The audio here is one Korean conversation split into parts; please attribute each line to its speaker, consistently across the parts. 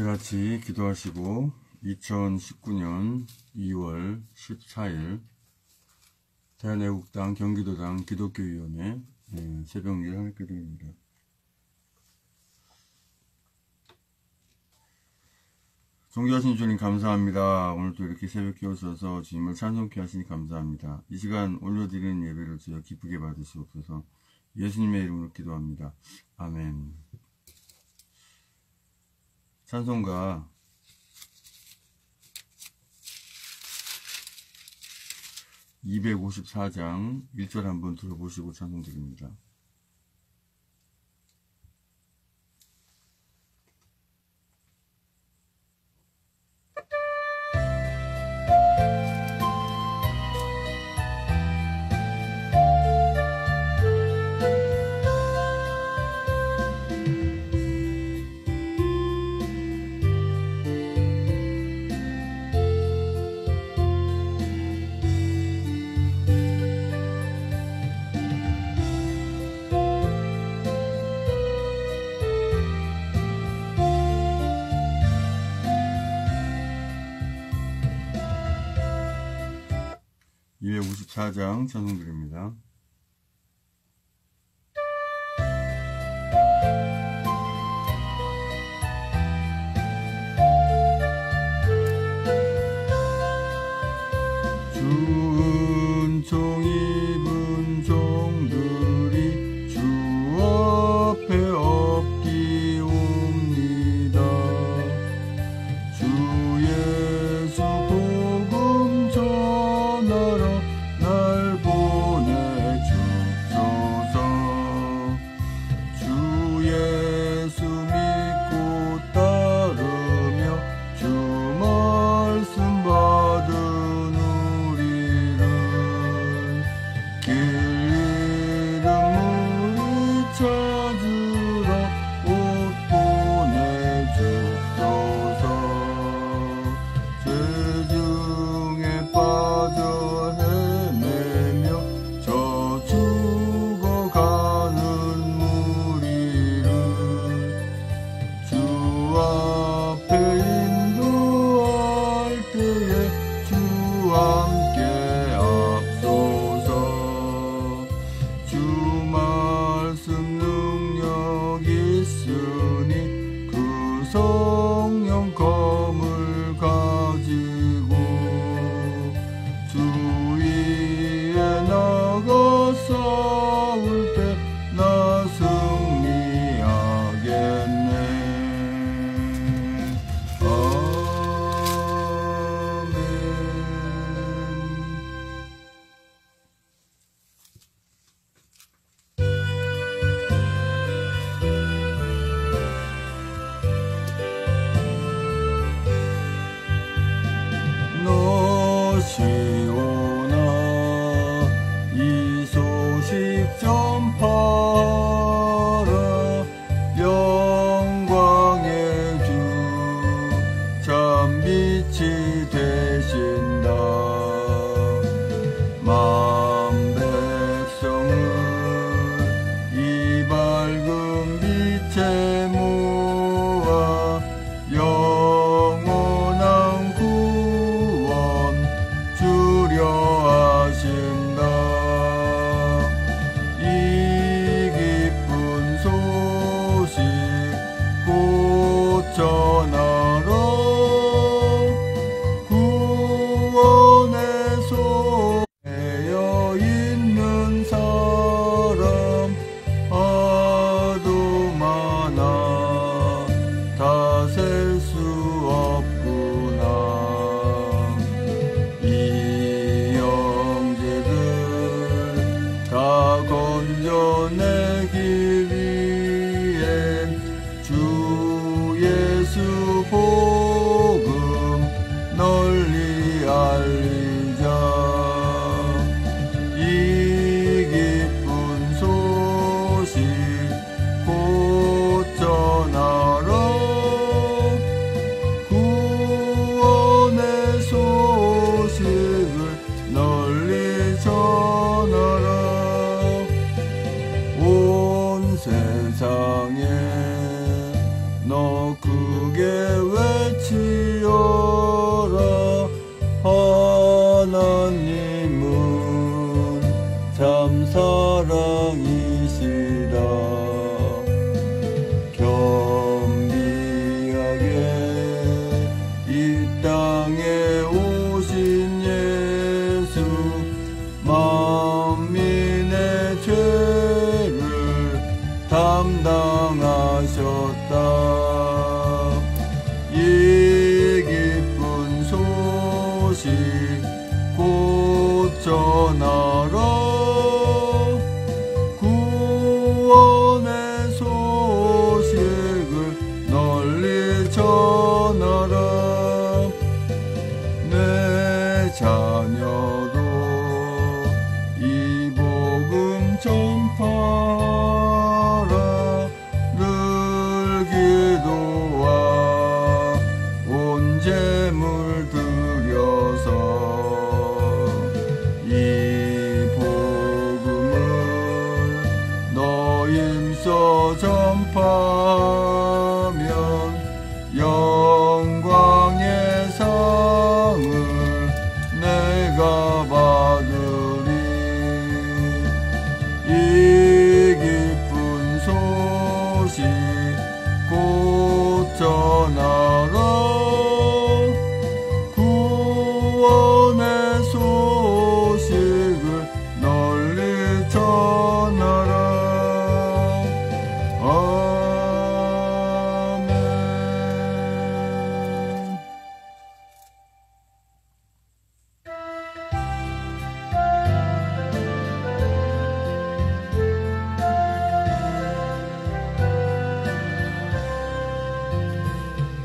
Speaker 1: 같이 기도하시고 2019년 2월 14일 대한애국당 경기도당 기독교위원회 새벽일 하나님께 드립니다. 존귀하신 주님 감사합니다. 오늘도 이렇게 새벽에 오셔서 주님을 찬송케 하시니 감사합니다. 이 시간 올려드리는 예배를 주여 기쁘게 받으시옵소서. 예수님의 이름으로 기도합니다. 아멘. 찬송가 254장 1절 한번 들어보시고 찬송드립니다. 장 찬송드립니다. 준총 입은 종들이 주 앞에 엎기옵니다. 주 예수 복음 전하라 날 보내주소서. 주 예수 믿고 따르며 주 말씀 받은 우리를 길 잃은 무리 찾으라 옷 보내주소서. 죄 중에 빠져 성령 검을 가지고 주 위에 나가 싸울 때 나 승리하겠네. 아멘. 시오나 이 소식 전파라. 영광의 주 참 빛이 되신다. 만 백성을 이 밝은 빛에 모아 영원한 주려 하신다. 이 하나님은 참 사랑이시다. 겸비하게 이 땅에 오신 예수, 만민의 죄를 담당하셨다. 이 기쁜 소식 곧 전하라. 구원의 소식을 널리 전하라. 내 자녀도 이 복음 전파라. 늘 기도와 온 재물 드려서 이 복음을 너임서 전파하면 영광의 상을 내가 받으리. 이 기쁜 소식 곧 전하라. 구원의 소식을 널리 전하라. 아멘.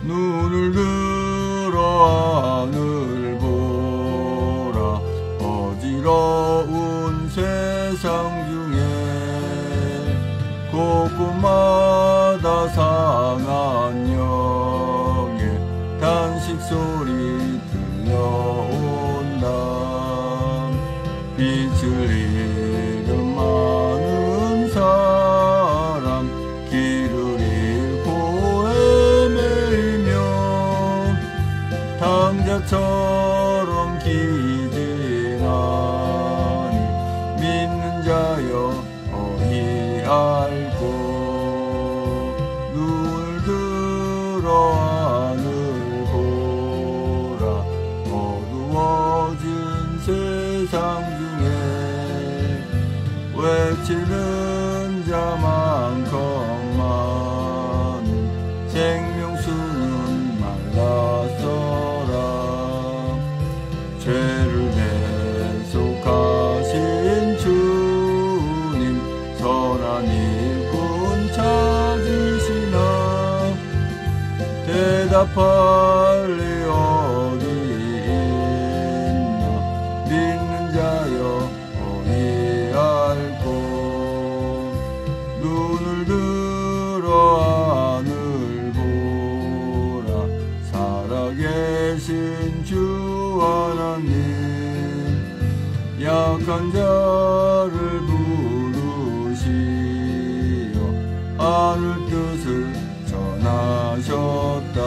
Speaker 1: 눈을 들어 하늘 보라. 어지러운 세상 중에 곳곳마다 상한 영의 단식 소리 들려온다. 빛을 잃은 많은 사람, 길을 잃고 헤매이며 당자처럼 기진하니 믿는 자여 어이 알고. 눈을 들어 하늘 보라. 어두워진 세상 중에 외치는 자 많건만은 생명수는 말랐어라. 죄를 대속하신 주님, 선한 일꾼 찾으시나. 대답할 리 어디 있나. 믿는 자여 어디 알고. 눈을 들어 하늘 보라. 살아계신 주 하나님, 약한 자를 부르시어 하늘 뜻을 전하셨다.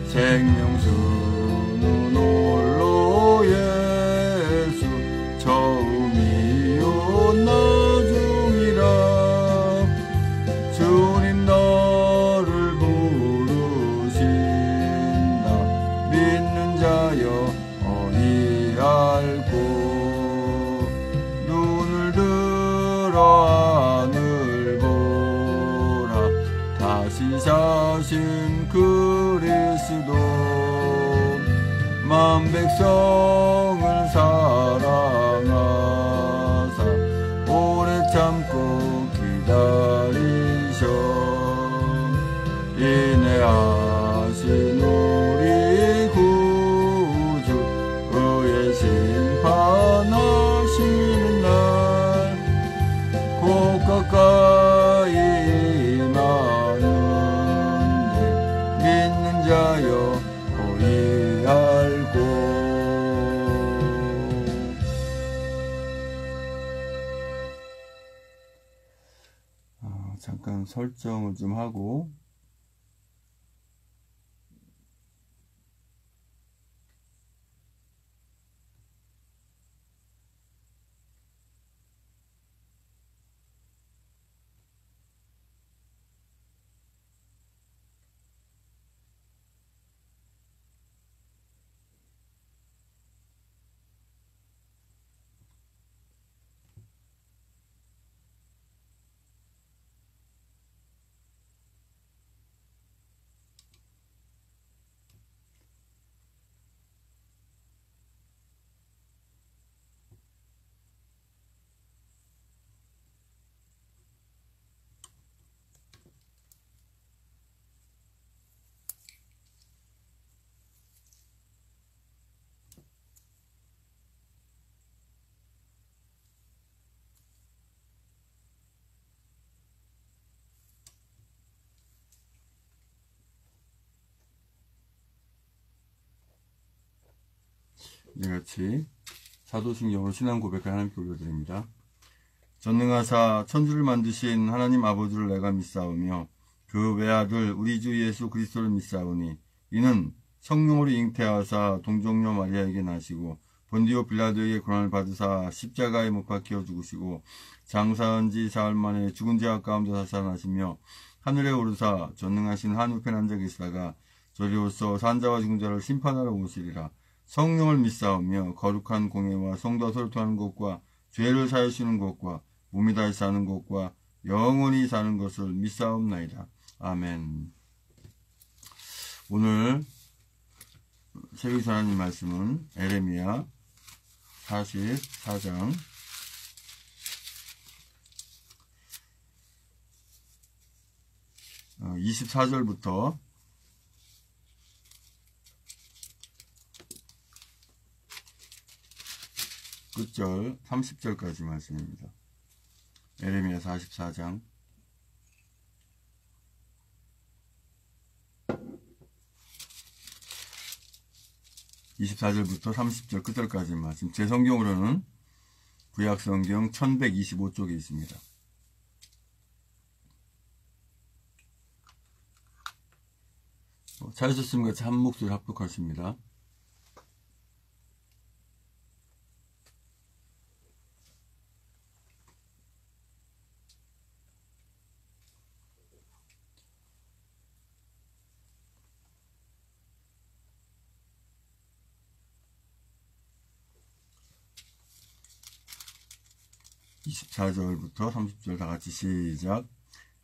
Speaker 1: 생명수는 홀로 예수, 처음이요 나중이라. 주님 너를 부르신다. 믿는 자여 어디 알고. 눈을 들어 하늘 보라. 다시 사신 그리스도, 만 백성을 사랑하사 오래 참고 기다리셔. 인내하신 우리 구주, 의의 심판하시는 날 곧 가까이 임하는데 믿는 자여 어이 알고. 잠깐 설정을 좀 하고 이같이 사도신경으로 신앙 고백을 하나님께 올려드립니다. 전능하사 천주를 만드신 하나님 아버지를 내가 믿사오며 그 외아들 우리 주 예수 그리스도를 믿사오니 이는 성령으로 잉태하사 동정녀 마리아에게 나시고 본디오 빌라도에게 고난을 받으사 십자가에 못 박혀 죽으시고 장사한 지 사흘 만에 죽은 자 가운데 살아나시며 하늘에 오르사 전능하신 한우편 앉아 계시다가 저리로서 산자와 죽은 자를 심판하러 오시리라. 성령을 믿사오며 거룩한 공예와 성도와 소통하는 것과 죄를 사하시는 것과 몸이 다시 사는 것과 영원히 사는 것을 믿사옵나이다. 아멘. 오늘 새벽 하나님 말씀은 에레미야 44장 24절부터 끝절 30절까지 말씀입니다. 에레미야 44장 24절부터 30절 끝절까지 말씀. 제 성경으로는 구약성경 1125쪽에 있습니다. 찾으셨으면 같이 한 목소리 합독하십니다. (24절부터) (30절) 다같이 시작.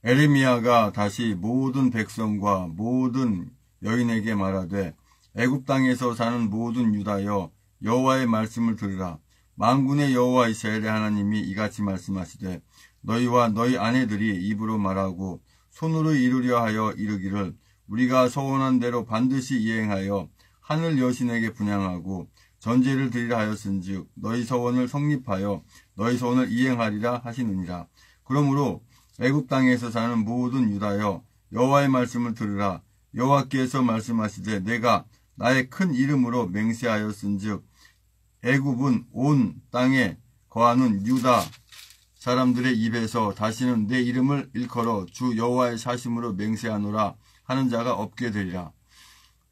Speaker 1: 에레미야가 다시 모든 백성과 모든 여인에게 말하되 애굽 땅에서 사는 모든 유다여 여호와의 말씀을 들으라. 만군의 여호와 이스라엘의 하나님이 이같이 말씀하시되 너희와 너희 아내들이 입으로 말하고 손으로 이루려 하여 이르기를 우리가 서원한 대로 반드시 이행하여 하늘 여신에게 분향하고 전제를 드리라 하였은즉 너희 서원을 성립하여 너희 서원을 이행하리라 하시느니라. 그러므로 애굽 땅에서 사는 모든 유다여 여호와의 말씀을 들으라. 여호와께서 말씀하시되 내가 나의 큰 이름으로 맹세하였은즉 애굽은 온 땅에 거하는 유다 사람들의 입에서 다시는 내 이름을 일컬어 주 여호와의 사심으로 맹세하노라 하는 자가 없게 되리라.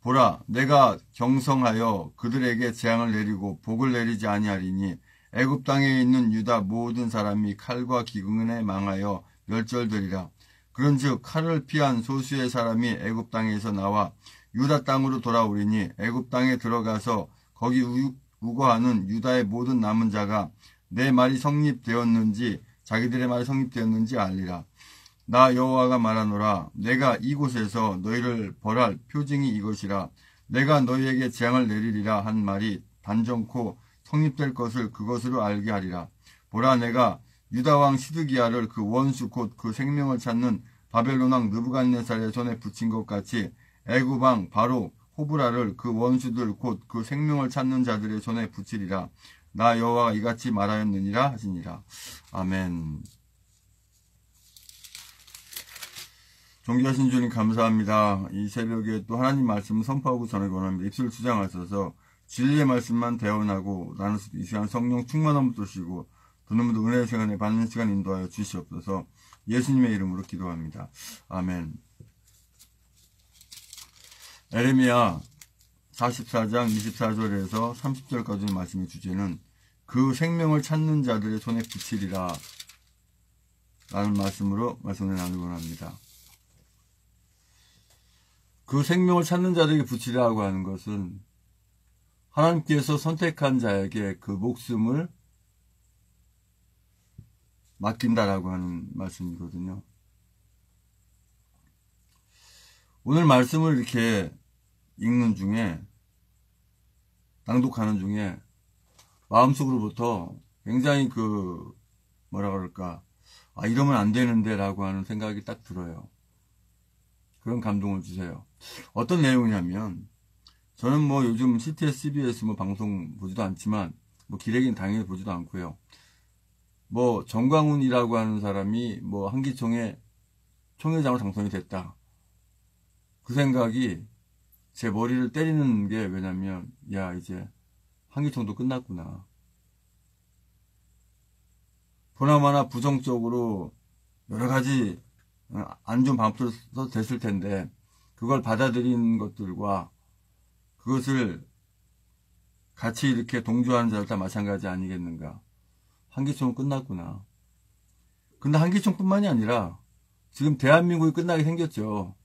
Speaker 1: 보라, 내가 경성하여 그들에게 재앙을 내리고 복을 내리지 아니하리니 애굽 땅에 있는 유다 모든 사람이 칼과 기근에 망하여 멸절되리라. 그런즉 칼을 피한 소수의 사람이 애굽 땅에서 나와 유다 땅으로 돌아오리니 애굽 땅에 들어가서 거기 우거하는 유다의 모든 남은 자가 내 말이 성립되었는지 자기들의 말이 성립되었는지 알리라. 나 여호와가 말하노라. 내가 이곳에서 너희를 벌할 표징이 이것이라. 내가 너희에게 재앙을 내리리라 한 말이 단정코 성립될 것을 그것으로 알게 하리라. 보라, 내가 유다 왕 시드기야를 그 원수 곧 그 생명을 찾는 바벨론 왕 느부갓네살의 손에 붙인 것 같이 애굽 왕 바로 호브라를 그 원수들 곧 그 생명을 찾는 자들의 손에 붙이리라. 나 여호와가 이같이 말하였느니라 하시니라. 아멘. 존귀하신 주님 감사합니다. 이 새벽에 또 하나님 말씀을 선포하고 전하기 원합니다. 입술을 주장하셔서 진리의 말씀만 대언하고 나는 이 시간 성령 충만함을 주시고 두눈물도 은혜의 시간에 받는 시간 인도하여 주시옵소서. 예수님의 이름으로 기도합니다. 아멘. 에레미야 44장 24절에서 30절까지 말씀의 주제는 그 생명을 찾는 자들의 손에 붙이리라 라는 말씀으로 말씀을 나누곤 합니다. 그 생명을 찾는 자들에게 붙이라고 하는 것은 하나님께서 선택한 자에게 그 목숨을 맡긴다라고 하는 말씀이거든요. 오늘 말씀을 이렇게 읽는 중에, 낭독하는 중에 마음속으로부터 굉장히 뭐라 그럴까, 이러면 안 되는데 라고 하는 생각이 딱 들어요. 그런 감동을 주세요. 어떤 내용이냐면, 저는 뭐 요즘 CTS, CBS 뭐 방송 보지도 않지만, 뭐 기레기는 당연히 보지도 않고요. 뭐 정광훈이라고 하는 사람이 뭐 한기총의 총회장으로 당선이 됐다. 그 생각이 제 머리를 때리는 게 왜냐면, 야, 이제 한기총도 끝났구나. 보나마나 부정적으로 여러 가지 안 좋은 방법도 됐을 텐데 그걸 받아들인 것들과 그것을 같이 이렇게 동조하는 자들 다 마찬가지 아니겠는가. 한기총은 끝났구나. 근데 한기총뿐만이 아니라 지금 대한민국이 끝나게 생겼죠.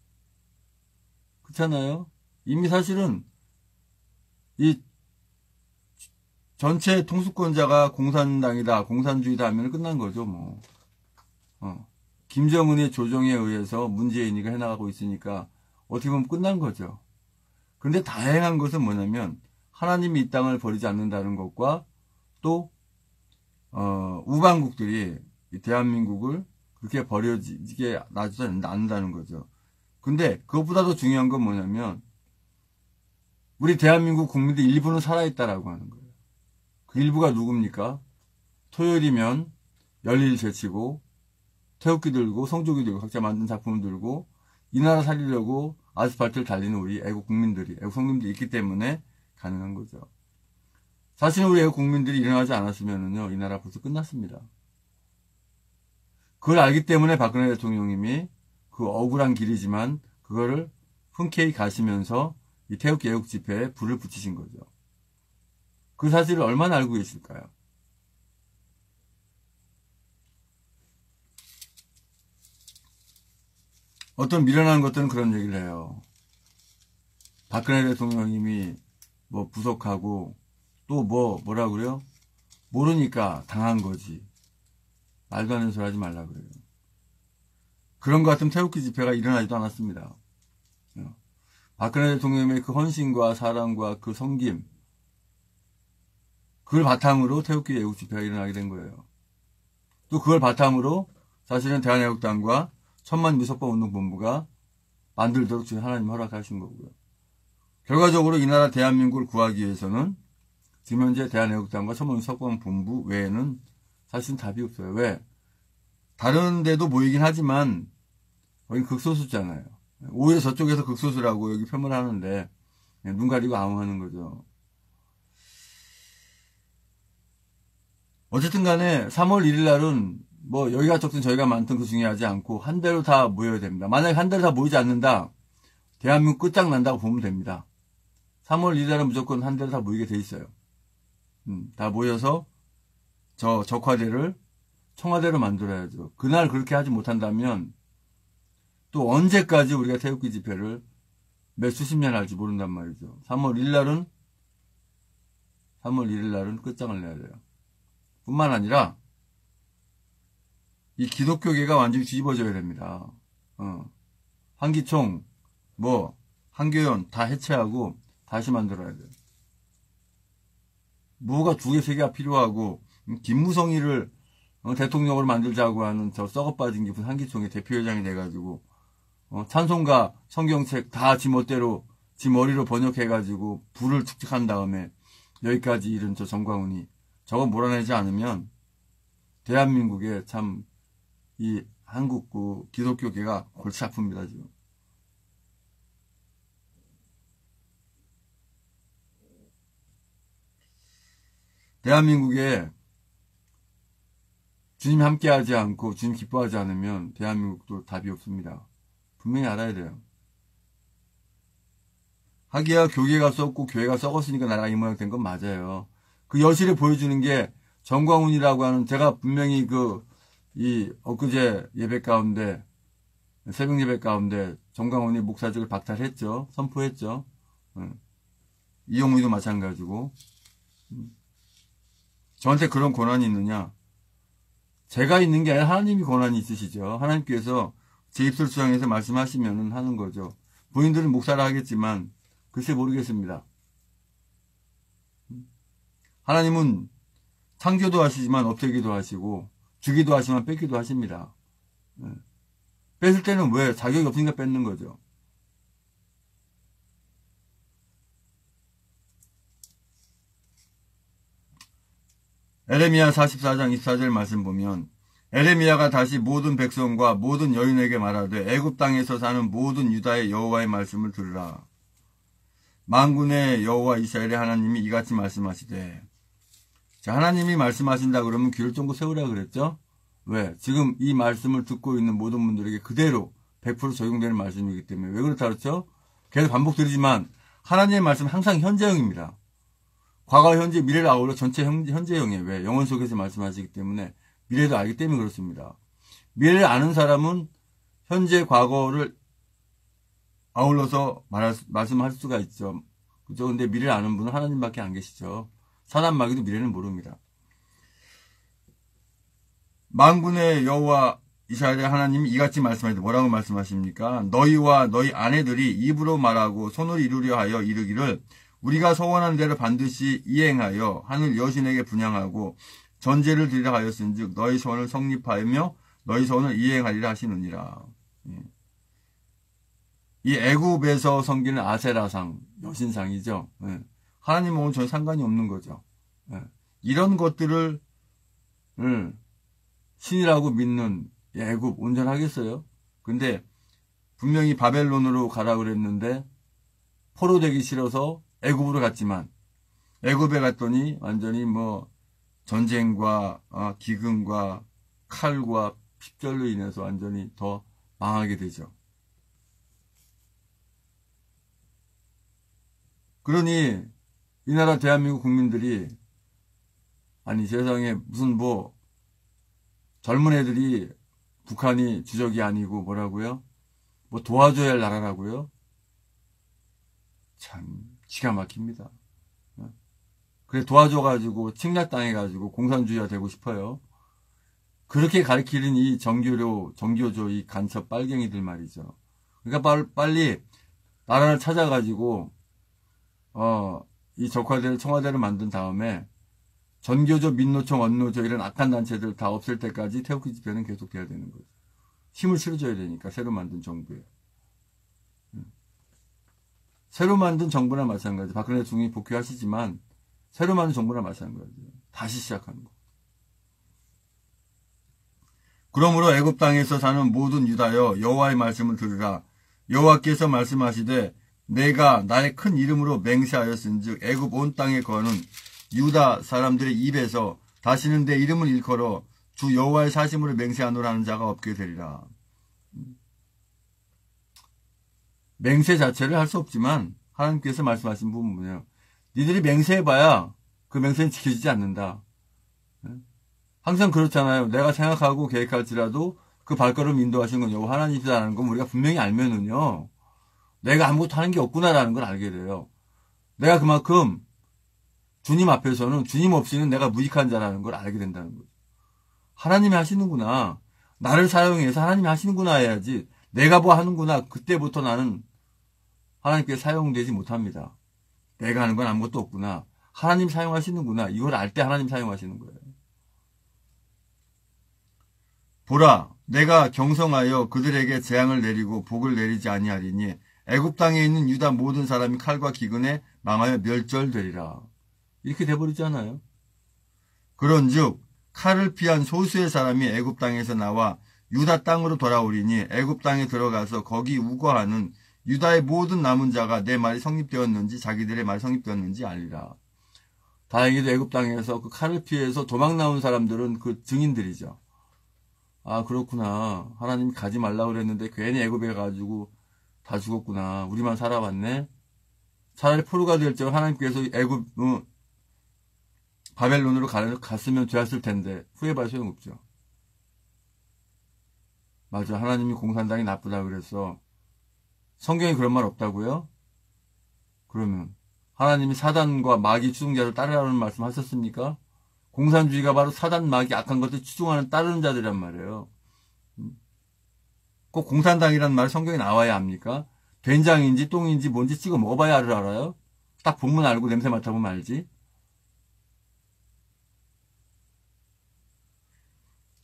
Speaker 1: 그렇잖아요. 이미 사실은 이 전체 통수권자가 공산당이다, 공산주의다 하면 끝난 거죠, 뭐. 김정은의 조정에 의해서 문재인이가 해나가고 있으니까 어떻게 보면 끝난 거죠. 그런데 다행한 것은 뭐냐면 하나님이 이 땅을 버리지 않는다는 것과 또 우방국들이 이 대한민국을 그렇게 버려지게 놔주지 않는다는 거죠. 근데 그것보다도 중요한 건 뭐냐면 우리 대한민국 국민들 일부는 살아있다라고 하는 거예요. 그 일부가 누굽니까? 토요일이면 열일 제치고 태극기 들고 성조기 들고 각자 만든 작품을 들고 이 나라 살리려고 아스팔트를 달리는 우리 애국 국민들이, 애국 성민들이 있기 때문에 가능한 거죠. 사실 우리 애국 국민들이 일어나지 않았으면요, 이 나라 벌써 끝났습니다. 그걸 알기 때문에 박근혜 대통령님이 그 억울한 길이지만 그거를 흔쾌히 가시면서 이 태극기 애국 집회에 불을 붙이신 거죠. 그 사실을 얼마나 알고 계실까요? 어떤 미련한 것들은 그런 얘기를 해요. 박근혜 대통령님이 뭐 부석하고 또 뭐라 그래요? 모르니까 당한 거지. 말도 안 되는 소리 하지 말라 그래요. 그런 것 같은 태극기 집회가 일어나지도 않았습니다. 박근혜 대통령의 그 헌신과 사랑과 그 섬김, 그걸 바탕으로 태극기 애국 집회가 일어나게 된 거예요. 또 그걸 바탕으로 사실은 대한애국당과 천만미석방운동본부가 만들도록 지금 하나님 허락하신 거고요. 결과적으로 이 나라 대한민국을 구하기 위해서는 지금 현재 대한애국당과 천만미석방본부 외에는 사실은 답이 없어요. 왜? 다른 데도 모이긴 하지만 여긴 극소수잖아요. 오히려 저쪽에서 극소수라고 여기 폄을 하는데 눈 가리고 아웅하는 거죠. 어쨌든 간에 3월 1일 날은 뭐 여기가 적든 저희가 많든 그 중요하지 않고 한 대로 다 모여야 됩니다. 만약에 한 대로 다 모이지 않는다, 대한민국 끝장난다고 보면 됩니다. 3월 1일 날은 무조건 한 대로 다 모이게 돼 있어요. 다 모여서 저 적화대를 청와대로 만들어야죠. 그날 그렇게 하지 못한다면 또 언제까지 우리가 태극기 집회를 몇 수십 년 할지 모른단 말이죠. 3월 1일 날은 끝장을 내야 돼요. 뿐만 아니라 이 기독교계가 완전히 뒤집어져야 됩니다. 한기총, 한교연 다 해체하고 다시 만들어야 돼요. 뭐가 두 개, 세 개가 필요하고 김무성이를 대통령으로 만들자고 하는 저 썩어빠진 깊은 한기총의 대표회장이 돼가지고 찬송가, 성경책 다 지 멋대로 지 머리로 번역해가지고 불을 축적한 다음에 여기까지 이른 저 정광훈이 저거 몰아내지 않으면 대한민국에 참 이 한국구 기독교계가 골치 아픕니다, 지금. 대한민국에 주님 함께하지 않고 주님 기뻐하지 않으면 대한민국도 답이 없습니다. 분명히 알아야 돼요. 하기야 교계가 썩고 교회가 썩었으니까 나라가 이 모양 된 건 맞아요. 그 여실히 보여주는 게 정광훈이라고 하는, 제가 분명히 엊그제 예배 가운데, 새벽 예배 가운데 정광훈이 목사직을 박탈했죠. 선포했죠. 이용우도 마찬가지고. 저한테 그런 권한이 있느냐? 제가 있는 게 아니라 하나님이 권한이 있으시죠. 하나님께서 제 입술 수양해서 말씀하시면 하는 거죠. 본인들은 목사라 하겠지만 글쎄 모르겠습니다. 하나님은 창조도 하시지만 없애기도 하시고 주기도 하시지만 뺏기도 하십니다. 뺏을 때는 왜? 자격이 없으니까 뺏는 거죠. 에레미야 44장 24절 말씀 보면 에레미야가 다시 모든 백성과 모든 여인에게 말하되 애굽 땅에서 사는 모든 유다의 여호와의 말씀을 들으라. 만군의 여호와 이스라엘의 하나님이 이같이 말씀하시되. 자, 하나님이 말씀하신다 그러면 귀를 쫑긋 세우라 그랬죠? 왜? 지금 이 말씀을 듣고 있는 모든 분들에게 그대로 100% 적용되는 말씀이기 때문에. 왜 그렇다 그랬죠? 계속 반복드리지만 하나님의 말씀은 항상 현재형입니다. 과거, 현재, 미래를 아울러 전체 현재형이에요. 왜? 영혼 속에서 말씀하시기 때문에 미래도 알기 때문에 그렇습니다. 미래를 아는 사람은 현재, 과거를 아울러서 말씀할 수가 있죠. 그죠? 근데 미래를 아는 분은 하나님밖에 안 계시죠. 사단 마귀도 미래는 모릅니다. 만군의 여호와 이스라엘의 하나님이 이같이 말씀하시되 뭐라고 말씀하십니까? 너희와 너희 아내들이 입으로 말하고 손을 이루려 하여 이르기를 우리가 소원한 대로 반드시 이행하여 하늘 여신에게 분향하고 전제를 드리라 하였은즉 너희 소원을 성립하며 너희 소원을 이행하리라 하시느니라. 이 애굽에서 섬기는 아세라상, 여신상이죠. 하나님하고는 전혀 상관이 없는 거죠. 이런 것들을 신이라고 믿는 애굽 온전하겠어요? 근데 분명히 바벨론으로 가라 그랬는데 포로되기 싫어서 애굽으로 갔지만 애굽에 갔더니 완전히 뭐 전쟁과 기근과 칼과 핍절로 인해서 완전히 더 망하게 되죠. 그러니 이 나라 대한민국 국민들이 아니 세상에 무슨 뭐 젊은 애들이 북한이 주적이 아니고 뭐라고요? 뭐 도와줘야 할 나라라고요? 참 기가 막힙니다. 그래 도와줘가지고 침략당해가지고 공산주의가 되고 싶어요. 그렇게 가르치는 이 정교조 이 간첩 빨갱이들 말이죠. 그러니까 빨리 나라를 찾아가지고 이 적화대를 청와대를 만든 다음에 전교조, 민노총, 원노조 이런 악한 단체들 다 없앨 때까지 태극기 집회는 계속돼야 되는 거죠. 힘을 실어줘야 되니까 새로 만든 정부에. 새로 만든 정부나 마찬가지. 박근혜 대통령이 복귀하시지만 새로 만든 정부나 마찬가지예요. 다시 시작하는 거. 그러므로 애굽 땅에서 사는 모든 유다여 여호와의 말씀을 들으라. 여호와께서 말씀하시되 내가 나의 큰 이름으로 맹세하였은즉 애굽 온 땅에 거하는 유다 사람들의 입에서 다시는 내 이름을 일컬어 주 여호와의 사심으로 맹세하노라 하는 자가 없게 되리라. 맹세 자체를 할 수 없지만 하나님께서 말씀하신 부분은 뭐예요? 니들이 맹세해봐야 그 맹세는 지켜지지 않는다. 항상 그렇잖아요. 내가 생각하고 계획할지라도 그 발걸음 인도하시는 건 여호와 하나님이라는 건 우리가 분명히 알면은요. 내가 아무것도 하는 게 없구나라는 걸 알게 돼요. 내가 그만큼 주님 앞에서는 주님 없이는 내가 무익한 자라는 걸 알게 된다는 거죠. 하나님이 하시는구나. 나를 사용해서 하나님이 하시는구나 해야지. 내가 뭐 하는구나. 그때부터 나는 하나님께 사용되지 못합니다. 내가 하는 건 아무것도 없구나. 하나님 사용하시는구나. 이걸 알 때 하나님 사용하시는 거예요. 보라, 내가 경성하여 그들에게 재앙을 내리고 복을 내리지 아니하리니 애굽 땅에 있는 유다 모든 사람이 칼과 기근에 망하여 멸절되리라. 이렇게 돼버리잖아요. 그런즉 칼을 피한 소수의 사람이 애굽 땅에서 나와 유다 땅으로 돌아오리니 애굽 땅에 들어가서 거기 우거하는 유다의 모든 남은 자가 내 말이 성립되었는지 자기들의 말이 성립되었는지 알리라. 다행히도 애굽 땅에서 그 칼을 피해서 도망 나온 사람들은 그 증인들이죠. 아 그렇구나. 하나님이 가지 말라고 그랬는데 괜히 애굽에 가지고 다 죽었구나. 우리만 살아왔네. 차라리 포로가 될 적 하나님께서 애굽 바벨론으로 갔으면 되었을 텐데 후회할 소용없죠. 맞아. 하나님이 공산당이 나쁘다 그래서 성경에 그런 말 없다고요? 그러면 하나님이 사단과 마귀 추종자를 따르라는 말씀 하셨습니까? 공산주의가 바로 사단, 마귀, 악한 것들 추종하는 따르는 자들이란 말이에요. 꼭 공산당이라는 말이 성경에 나와야 합니까? 된장인지 똥인지 뭔지 찍어 먹어봐야 알아요? 딱 보면 알고 냄새 맡아보면 알지?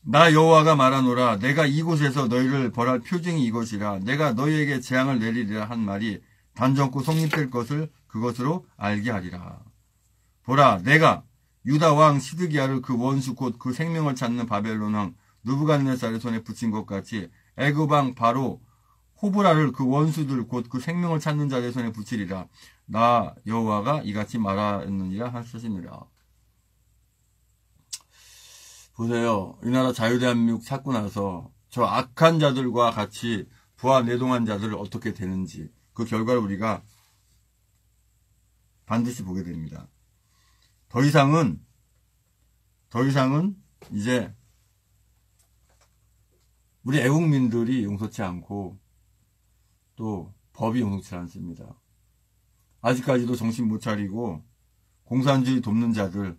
Speaker 1: 나 여호와가 말하노라. 내가 이곳에서 너희를 벌할 표징이 이것이라. 내가 너희에게 재앙을 내리리라 한 말이 단정코 성립될 것을 그것으로 알게 하리라. 보라, 내가 유다 왕 시드기야를 그 원수 곧 그 생명을 찾는 바벨론 왕 느부갓네살의 손에 붙인 것 같이 애굽 왕 바로 호브라를 그 원수들 곧 그 생명을 찾는 자들의 손에 붙이리라. 나 여호와가 이같이 말하였느니라 하시니라. 보세요. 이 나라 자유대한민국 찾고 나서 저 악한 자들과 같이 부하내동한 자들을 어떻게 되는지 그 결과를 우리가 반드시 보게 됩니다. 더 이상은 이제 우리 애국민들이 용서치 않고 또 법이 용서치 않습니다. 아직까지도 정신 못 차리고 공산주의 돕는 자들,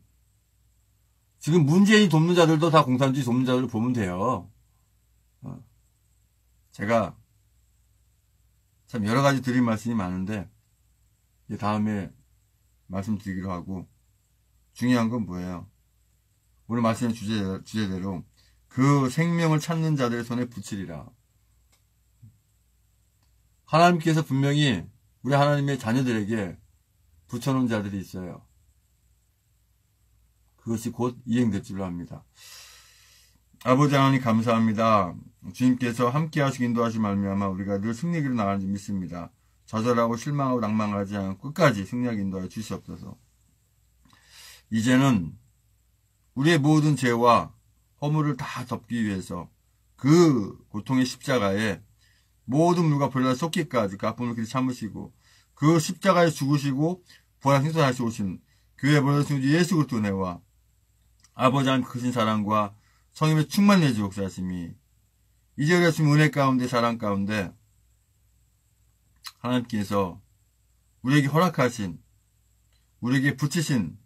Speaker 1: 지금 문재인이 돕는 자들도 다 공산주의 돕는 자들을 보면 돼요. 제가 참 여러 가지 드릴 말씀이 많은데 다음에 말씀드리기로 하고, 중요한 건 뭐예요? 오늘 말씀의 주제대로 그 생명을 찾는 자들의 손에 붙이리라. 하나님께서 분명히 우리 하나님의 자녀들에게 붙여놓은 자들이 있어요. 그것이 곧 이행될 줄로 합니다. 아버지 하나님 감사합니다. 주님께서 함께 하시고 인도하시 말미암아 우리가 늘 승리기로 나가는 줄 믿습니다. 좌절하고 실망하고 낭망하지 않고 끝까지 승리하게 인도하여 주시옵소서. 이제는 우리의 모든 죄와 허물을 다 덮기 위해서 그 고통의 십자가에 모든 물과 벌레가 쏟기까지 그 아픔을 그리 참으시고 그 십자가에 죽으시고 부활 생존하시 오신 교회의 모든 예수 그리스도 은혜와 아버지 하나님 크신 사랑과 성령의 충만의 주 역사하심이 이제 우리가 지금 은혜 가운데 사랑 가운데 하나님께서 우리에게 허락하신 우리에게 붙이신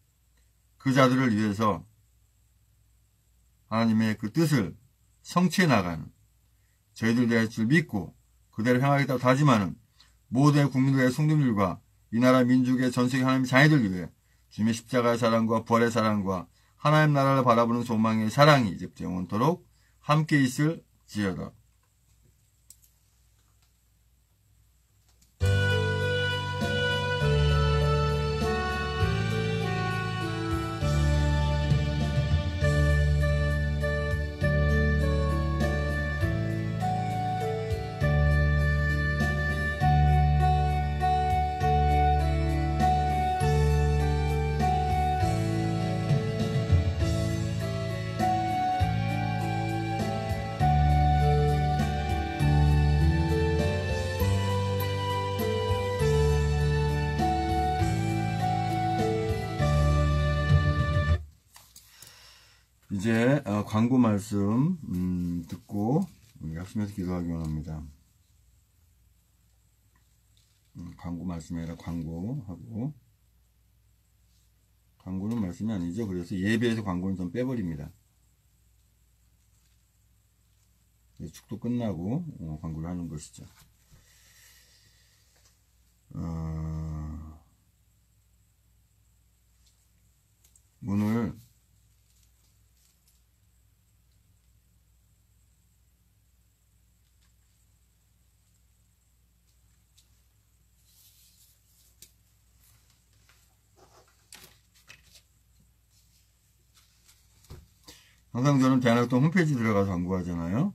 Speaker 1: 그 자들을 위해서 하나님의 그 뜻을 성취해 나가는 저희들 될 줄 믿고 그대로 향하겠다고 다짐하는 모든 국민들의 성도들과 이 나라 민족의 전세계 하나님의 자녀들 위해 주님의 십자가의 사랑과 부활의 사랑과 하나님 나라를 바라보는 소망의 사랑이 이제부터 영원토록 함께 있을지어다. 이제 광고 말씀 듣고 합심해서 기도하기 원합니다. 광고 말씀이 아니라 광고하고, 광고는 말씀이 아니죠. 그래서 예배에서 광고는 좀 빼버립니다. 축도 끝나고 광고를 하는 것이죠. 오늘 항상 저는 대한학동 홈페이지 들어가서 광고하잖아요.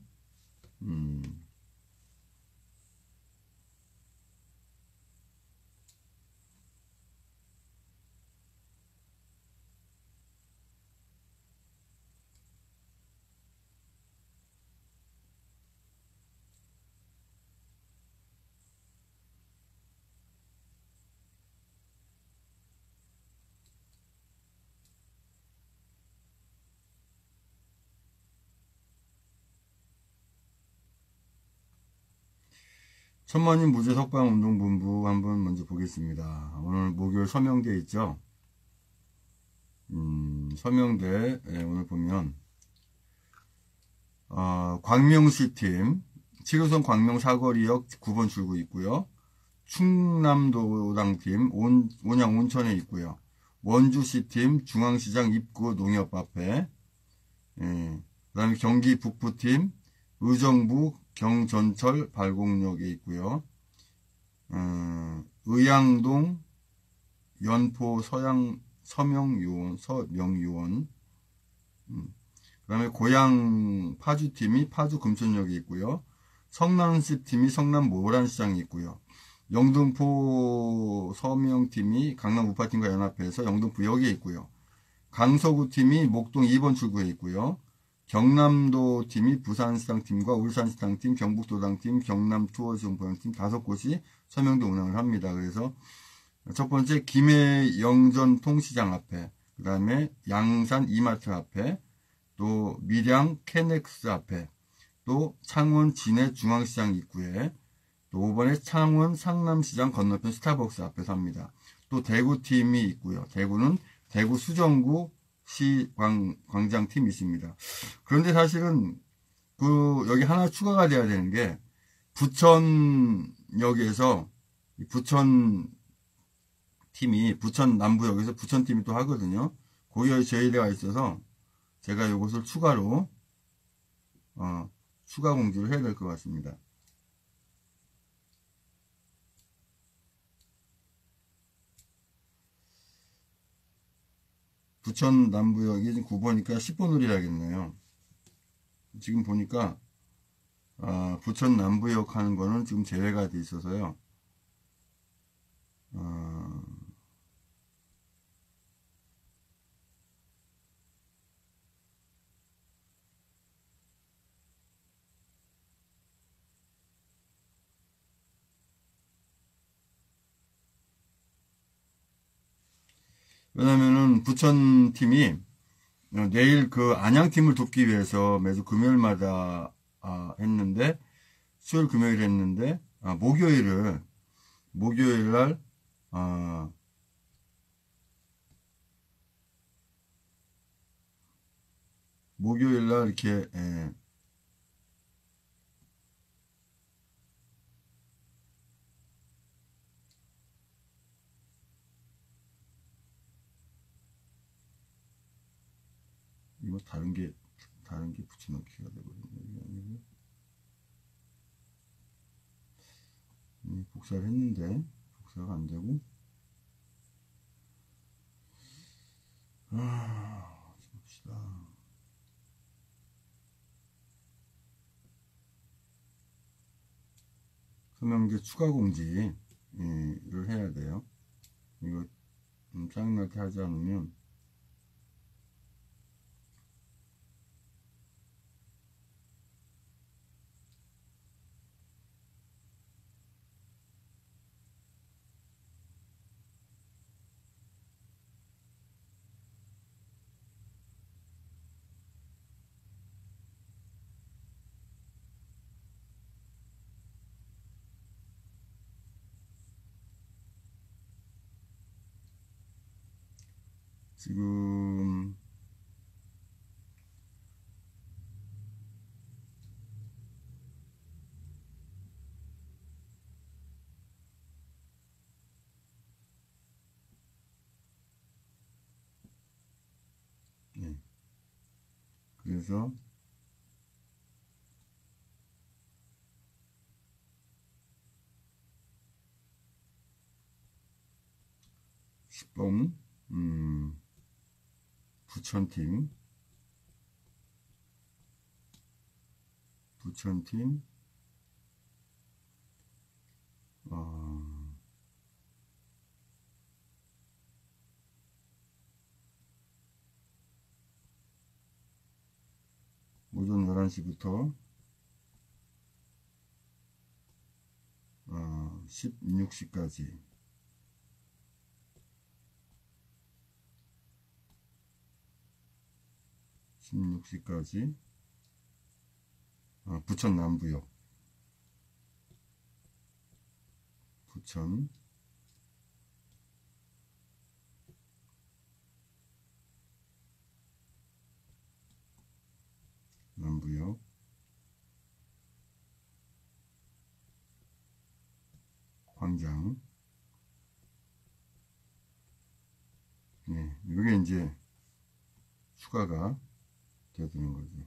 Speaker 1: 천만인 무죄 석방운동본부 한번 먼저 보겠습니다. 오늘 목요일 서명대 있죠? 서명대, 오늘 보면, 광명시팀, 7호선 광명 사거리역 9번 출구 있고요. 충남도당팀, 온양 온천에 있고요. 원주시팀, 중앙시장 입구 농협 앞에, 그 다음에 경기 북부팀, 의정부 경전철 발곡역에 있고요. 의양동 연포 서명유원, 그 다음에 고양 파주팀이 파주 금천역에 있고요. 성남시팀이 성남 모란시장이 있고요. 영등포 서명팀이 강남 우파팀과 연합해서 영등포역에 있고요. 강서구팀이 목동 2번 출구에 있고요. 경남도팀이 부산시장팀과 울산시장팀, 경북도당팀, 경남투어지원보행팀 5곳이 서명도 운항을 합니다. 그래서 첫 번째 김해 영전통시장 앞에, 그 다음에 양산 이마트 앞에, 또 밀양 캐넥스 앞에, 또 창원 진해 중앙시장 입구에, 또 5번에 창원 상남시장 건너편 스타벅스 앞에서 합니다. 또 대구팀이 있고요. 대구는 대구 수정구 시광장팀이 있습니다. 그런데 사실은 여기 하나 추가가 돼야 되는 게 부천역에서 부천 남부역에서 부천팀이 또 하거든요. 거기에 제의가 있어서 제가 이것을 추가로 추가 공지를 해야 될 것 같습니다. 부천 남부역이 지금 9번이니까 10번으로 해야겠네요. 지금 보니까 부천 남부역 하는 거는 지금 제외가 돼 있어서요. 왜냐면은 부천팀이 내일 그 안양팀을 돕기 위해서 매주 금요일마다 했는데, 수요일 금요일 했는데, 목요일 날 이렇게 이거 다른 게 붙여넣기가 되거든요. 복사를 했는데 복사가 안 되고, 봅시다. 서명제 추가 공지를 해야 돼요. 이거 짜증나게 하지 않으면 지금 그래서 10번 부천팀 오전 11시부터 16시까지 부천 남부역 광장. 이게 이제 추가가 되는 거죠.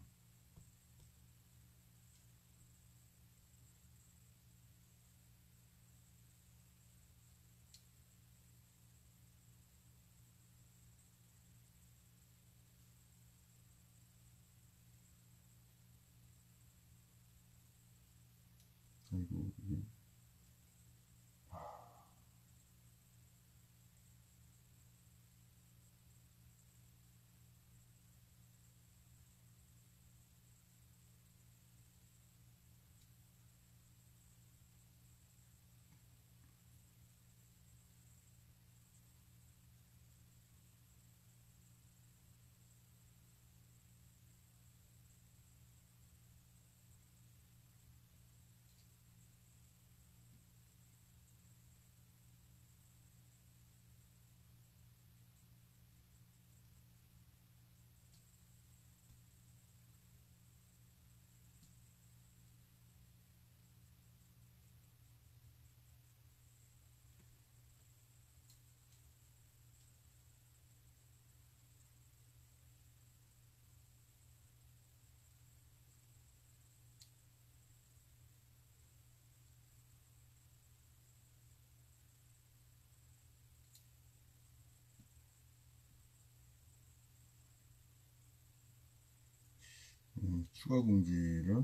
Speaker 1: 추가 공지를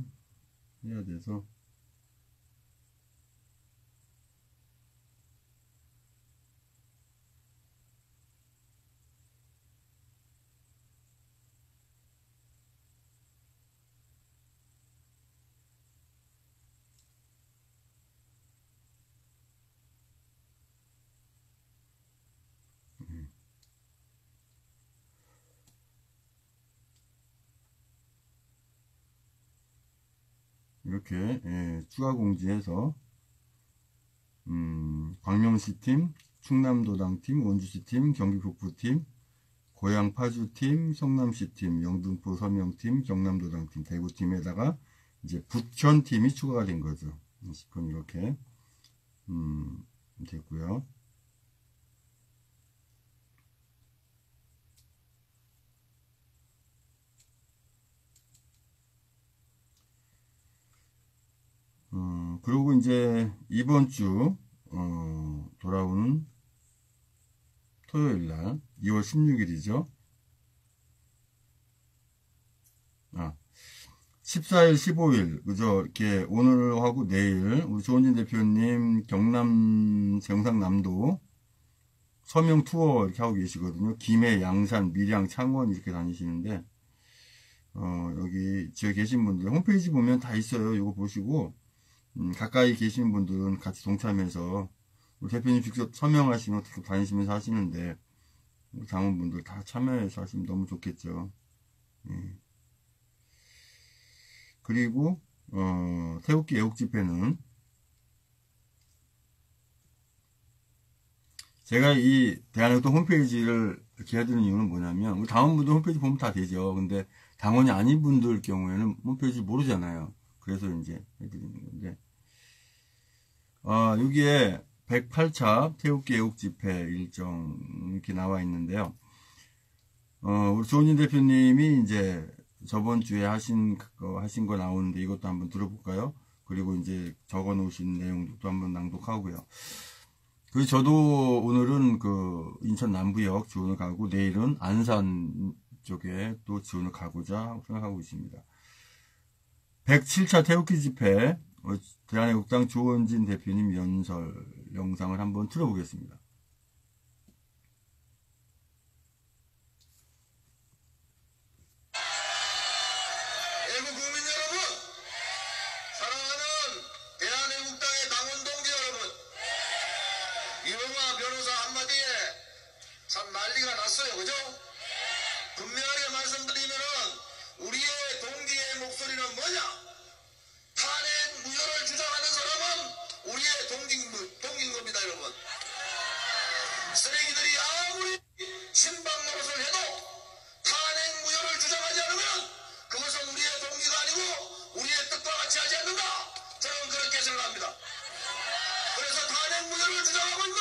Speaker 1: 해야 돼서 이렇게 추가 공지해서 광명시팀, 충남도당팀, 원주시팀, 경기북부팀, 고양 파주팀, 성남시팀, 영등포 서명팀, 경남도당팀, 대구팀에다가 이제 부천팀이 추가가 된 거죠. 그럼 이렇게 됐고요. 그리고 이제 이번 주 돌아오는 토요일 날 2월 16일이죠. 14일, 15일 그죠? 이렇게 오늘하고 내일 우리 조은진 대표님 경상남도 서명 투어 이렇게 하고 계시거든요. 김해, 양산, 밀양, 창원 이렇게 다니시는데 여기 지역에 계신 분들 홈페이지 보면 다 있어요. 이거 보시고 가까이 계신 분들은 같이 동참해서 우리 대표님 직접 서명하시면 직접 다니시면서 하시는데 당원분들 다 참여해서 하시면 너무 좋겠죠. 그리고 태극기 애국집회는 제가 이 대한애국당 홈페이지를 이렇게 해드리는 이유는 뭐냐면 우리 당원분들 홈페이지 보면 다 되죠. 근데 당원이 아닌 분들 경우에는 홈페이지 모르잖아요. 그래서 이제 해드리는 건데 여기에 108차 태극기 애국집회 일정 이렇게 나와 있는데요. 우리 조은진 대표님이 이제 저번 주에 하신 거 나오는데 이것도 한번 들어볼까요? 그리고 이제 적어 놓으신 내용도 한번 낭독하고요. 그리고 저도 오늘은 인천 남부역 지원을 가고 내일은 안산 쪽에 또 지원을 가고자 생각하고 있습니다. 107차 태극기 집회 대한애국당 조은진 대표님 연설 영상을 한번 틀어보겠습니다.
Speaker 2: 애국 국민 여러분, 사랑하는 대한애국당의 당원 동지 여러분, 이범화 변호사 한마디에 참 난리가 났어요. 그죠? 분명하게 말씀드리면은 우리의 동지의 목소리는 뭐냐? 탄핵 무효를 주장하는 사람은 우리의 동지인 겁니다, 여러분. 쓰레기들이 아무리 신방 노릇을 해도 탄핵 무효를 주장하지 않으면 그것은 우리의 동지가 아니고 우리의 뜻과 같이 하지 않는다. 저는 그렇게 생각합니다. 그래서 탄핵 무효를 주장하고 있는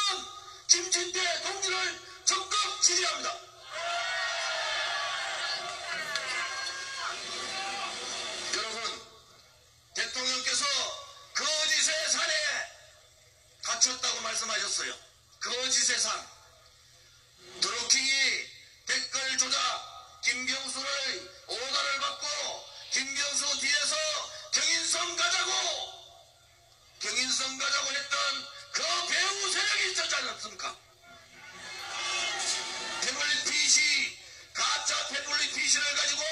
Speaker 2: 김진태 동지를 적극 지지합니다. 여러분, 대통령께서 거짓의 산에 갇혔다고 말씀하셨어요. 거짓의 산. 드루킹이 댓글 조작, 김경수를 오다를 받고 김경수 뒤에서 경인선 가자고 했던 그 배우 세력이 있었지 않습니까? 가짜 태블릿 PC를 가지고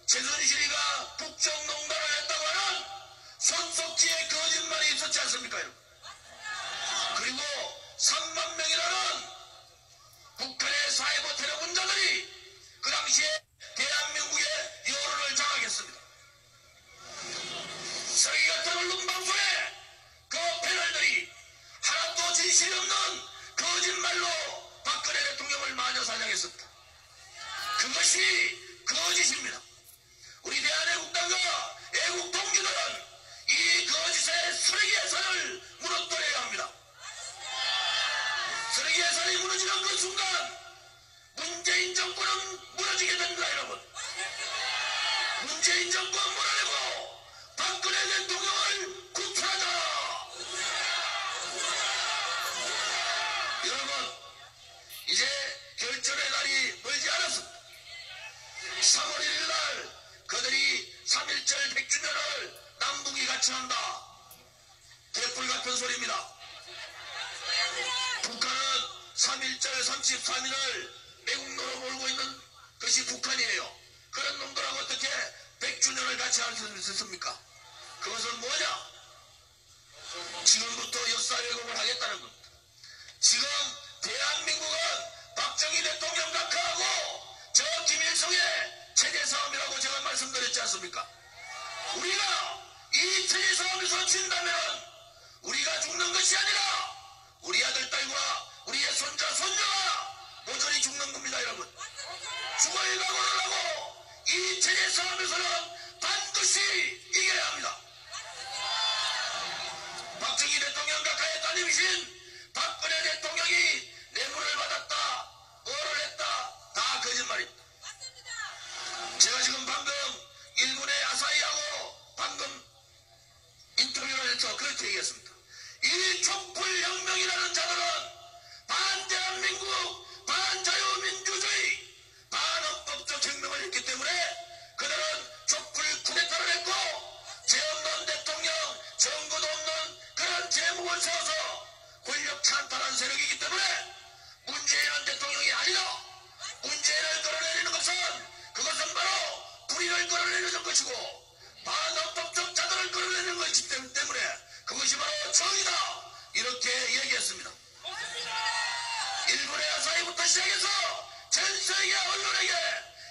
Speaker 2: 최순실이가 국정농단을 했다고 하는 손석지의 거짓말이 있었지 않습니까? 그리고 3만 명이라는 북한의 사이버 테러 분자들이 그 당시에 대한민국의 여론을 장악했습니다. 쓰레기 같은 언론 방송에 그 패널들이 하나도 진실이 없는 거짓말로 박근혜 대통령을 마녀 사냥했습니다. 그것이 거짓입니다. 우리 대한애국당과 애국 동지들은 이 거짓의 쓰레기의 산을 무너뜨려야 합니다. 쓰레기의 산이 무너지는 그 순간 문재인 정권은 무너지게 됩니다, 여러분. 문재인 정권 몰아내고 박근혜 대통령을 구출하자. 여러분, 이제 결전의 날이 멀지 않았습니다. 3월 1일 날 그들이 3.1절 100주년을 남북이 같이 한다. 개뿔 같은 소리입니다. 북한은 3.1절 33일을 매국노로 몰고 있는 것이 북한이에요. 그런 놈들하고 어떻게 100주년을 같이 할 수 있습니까? 그것은 뭐냐? 지금부터 역사 왜곡을 하겠다는 겁니다. 지금 대한민국은 박정희 대통령 각하하고 저 김일성의 체제 싸움이라고 제가 말씀드렸지 않습니까? 우리가 이 체제 싸움에서 진다면 우리가 죽는 것이 아니라 우리 아들, 딸과 우리의 손자, 손녀가 모조리 죽는 겁니다, 여러분. 죽을 각오를 하고 이 체제 싸움에서는 반드시 이겨야 합니다. 박정희 대통령 각하의 따님이신 박근혜 대통령이 뇌물을 받았다, 뭐를 했다, 다 거짓말입니다. 제가 지금 방금 일본의 아사히하고 방금 인터뷰를 해서 그렇게 얘기했습니다. 이 촛불혁명이라는 자들은 반대한민국, 반자유민주주의, 반헌법적 혁명을 했기 때문에 그들은 촛불 쿠데타를 했고 죄 없는 대통령, 정부도 없는 그런 제목을 세워서 권력 찬탈한 세력이기 때문에 문재인은 대통령이 아니다. 문재인을 끌어내리는 그것은 바로 불의를 끌어내리는 것이고 반헌법적 자들을 끌어내리는 것이기 때문에 그것이 바로 정의다. 이렇게 얘기했습니다. 일본의 아사히부터 시작해서 전 세계 언론에게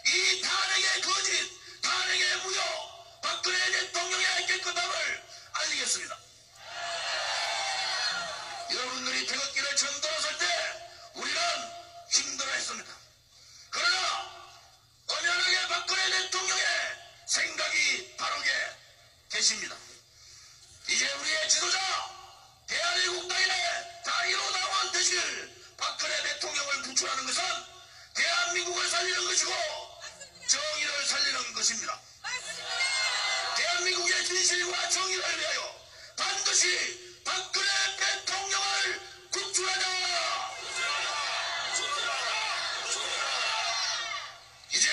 Speaker 2: 이 탄핵의 거짓, 탄핵의 무효, 박근혜 대통령의 깨끗함을 알리겠습니다. 여러분들이 태극기를 처음 들었을 때 우리는 힘들어했습니다. 그러나 엄연하게 박근혜 대통령의 생각이 바르게 계십니다. 이제 우리의 지도자 대한민국 당인의 다이로 당원 되실 박근혜 대통령을 구출하는 것은 대한민국을 살리는 것이고 정의를 살리는 것입니다. 대한민국의 진실과 정의를 위하여 반드시 박근혜 대통령을 구출하자. 이제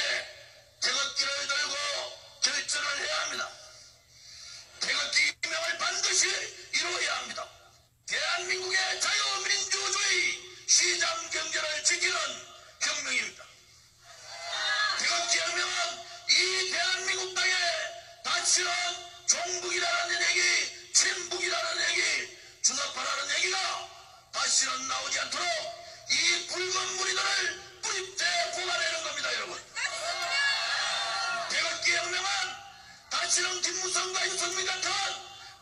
Speaker 2: 태극기를 들고 결전을 해야 합니다. 태극기 혁명을 반드시 이루어야 합니다. 대한민국의 자유민주주의 시장 경제를 지키는 혁명입니다. 태극기 혁명은 이 대한민국 땅에 다시는 종북이라는 얘기, 친북이라는 얘기, 주사파라는 얘기가 다시는 나오지 않도록 이 붉은 무리들을 뿌리째 뽑아내는 겁니다, 여러분. 태극기 혁명은 다시는 김무성과 유승민 같은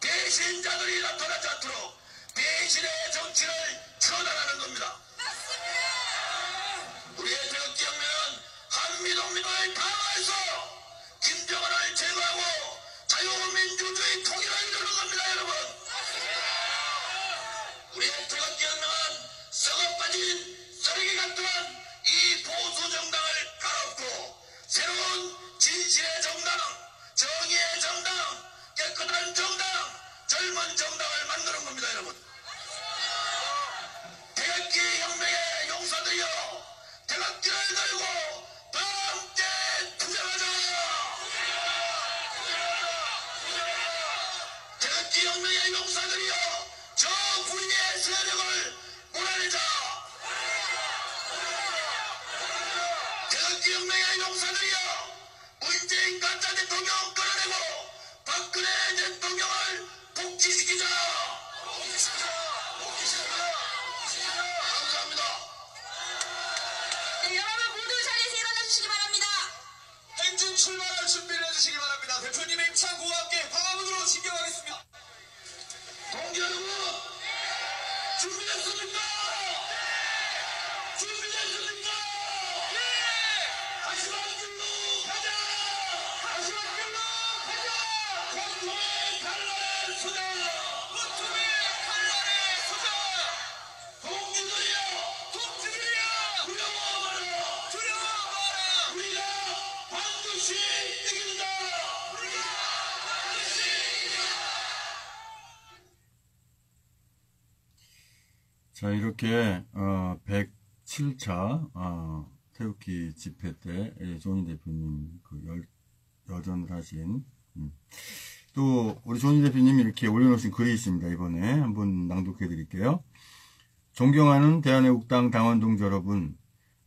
Speaker 2: 배신자들이 나타나지 않도록 배신의 정치를 처단하는 겁니다. 우리의 태극기 혁명은 한미동맹을 강화해서 김정은을 제거하고 자유민주주의 통일을 이루는 겁니다, 여러분. 우리의 태극기 혁명은 썩어빠진 쓰레기 같은 이 보수 정당을 갈아엎고 새로운 진실의 정당, 정의의 정당, 깨끗한 정당, 젊은 정당을 만드는 겁니다, 여러분. 태극기 혁명의 용사들이여, 태극기를 들고 다 함께 투쟁하자. 태극기 혁명의 용사들이여, 저 불의의 세력을 몰아내자. 태극기 혁명의 용사들이여, 문재인 가짜 대통령 끌어내고 박근혜 대통령을 복지시키자. 감사합니다.
Speaker 3: 네, 여러분 모두 자리에서 일어나 주시기 바랍니다.
Speaker 4: 행진 출발할 준비를 해주시기 바랍니다. 대표님의 임창구와 함께 광화문으로 진격하겠습니다.
Speaker 2: 동지 여러분, 준비됐습니까? 준비됐습니까? 다시만 길로 가자! 다시만 길로 가자! 공통의 칼날의 수자!
Speaker 4: 원투의 칼날의 소자!
Speaker 2: 동지들이여!
Speaker 4: 동지들이여!
Speaker 2: 두려워 마라!
Speaker 4: 두려워 마라!
Speaker 2: 우리가 반드시 이긴다!
Speaker 4: 우리가 반드시
Speaker 1: 자, 이렇게 107차 태극기 집회 때 조니 대표님 그 여전을 하신 또 우리 조은희 대표님이 이렇게 올려놓으신 글이 있습니다. 이번에 한번 낭독해 드릴게요. 존경하는 대한애국당 당원 동지 여러분,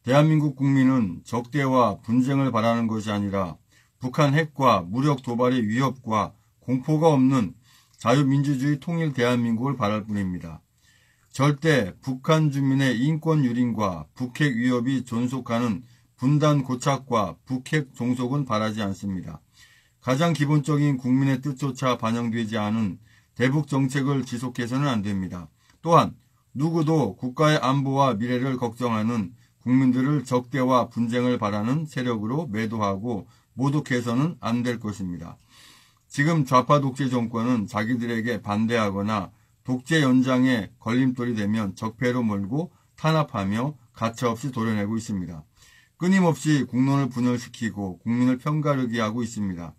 Speaker 1: 대한민국 국민은 적대와 분쟁을 바라는 것이 아니라 북한 핵과 무력 도발의 위협과 공포가 없는 자유민주주의 통일 대한민국을 바랄 뿐입니다. 절대 북한 주민의 인권 유린과 북핵 위협이 존속하는 분단 고착과 북핵 종속은 바라지 않습니다. 가장 기본적인 국민의 뜻조차 반영되지 않은 대북 정책을 지속해서는 안 됩니다. 또한 누구도 국가의 안보와 미래를 걱정하는 국민들을 적대와 분쟁을 바라는 세력으로 매도하고 모독해서는 안 될 것입니다. 지금 좌파 독재 정권은 자기들에게 반대하거나 독재 연장에 걸림돌이 되면 적폐로 몰고 탄압하며 가차없이 도려내고 있습니다. 끊임없이 국론을 분열시키고 국민을 편가르게 하고 있습니다.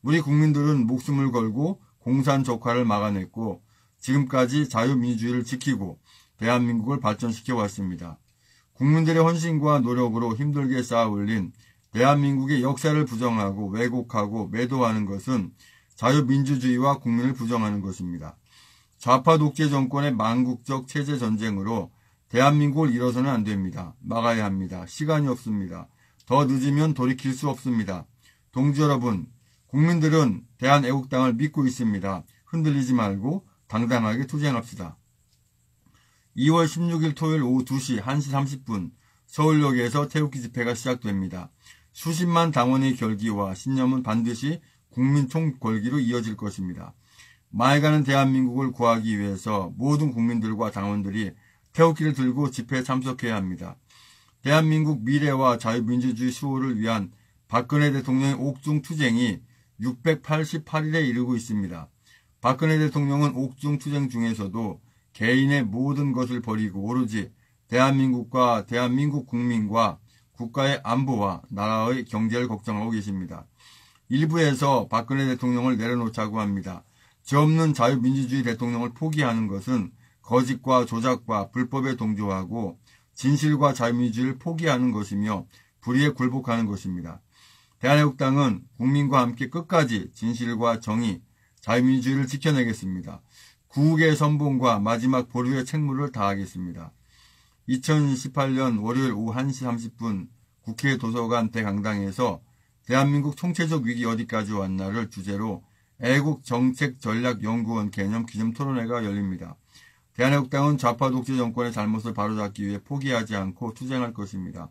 Speaker 1: 우리 국민들은 목숨을 걸고 공산적화를 막아냈고 지금까지 자유민주주의를 지키고 대한민국을 발전시켜 왔습니다. 국민들의 헌신과 노력으로 힘들게 쌓아 올린 대한민국의 역사를 부정하고 왜곡하고 매도하는 것은 자유민주주의와 국민을 부정하는 것입니다. 좌파 독재 정권의 망국적 체제 전쟁으로 대한민국을 잃어서는 안 됩니다. 막아야 합니다. 시간이 없습니다. 더 늦으면 돌이킬 수 없습니다. 동지 여러분, 국민들은 대한애국당을 믿고 있습니다. 흔들리지 말고 당당하게 투쟁합시다. 2월 16일 토요일 오후 2시 1시 30분 서울역에서 태극기 집회가 시작됩니다. 수십만 당원의 결기와 신념은 반드시 국민 총궐기로 이어질 것입니다. 맑아가는 대한민국을 구하기 위해서 모든 국민들과 당원들이 태극기를 들고 집회에 참석해야 합니다. 대한민국 미래와 자유민주주의 수호를 위한 박근혜 대통령의 옥중 투쟁이 688일에 이르고 있습니다. 박근혜 대통령은 옥중 투쟁 중에서도 개인의 모든 것을 버리고 오로지 대한민국과 대한민국 국민과 국가의 안보와 나라의 경제를 걱정하고 계십니다. 일부에서 박근혜 대통령을 내려놓자고 합니다. 죄 없는 자유민주주의 대통령을 포기하는 것은 거짓과 조작과 불법에 동조하고 진실과 자유민주주의를 포기하는 것이며 불의에 굴복하는 것입니다. 대한애국당은 국민과 함께 끝까지 진실과 정의, 자유민주주의를 지켜내겠습니다. 구국의 선봉과 마지막 보류의 책무를 다하겠습니다. 2018년 월요일 오후 1시 30분 국회 도서관 대강당에서 대한민국 총체적 위기 어디까지 왔나를 주제로 애국정책전략연구원 개념 기념 토론회가 열립니다. 대한애국당은 좌파 독재 정권의 잘못을 바로잡기 위해 포기하지 않고 투쟁할 것입니다.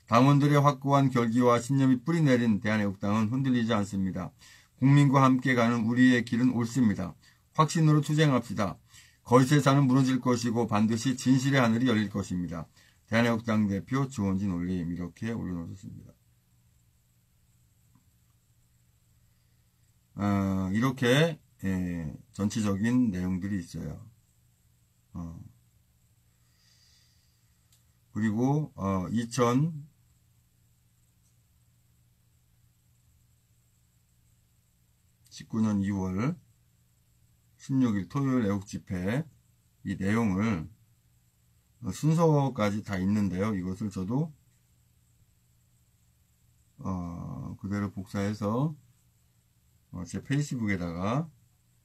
Speaker 1: 당원들의 확고한 결기와 신념이 뿌리내린 대한애국당은 흔들리지 않습니다. 국민과 함께 가는 우리의 길은 옳습니다. 확신으로 투쟁합시다. 거짓의 산은 무너질 것이고 반드시 진실의 하늘이 열릴 것입니다. 대한애국당 대표 주원진 올림 이렇게 올려놓으셨습니다. 이렇게 전체적인 내용들이 있어요. 그리고 2019년 2월 16일 토요일 애국집회 이 내용을 순서까지 다 있는데요. 이것을 저도 그대로 복사해서 제 페이스북에다가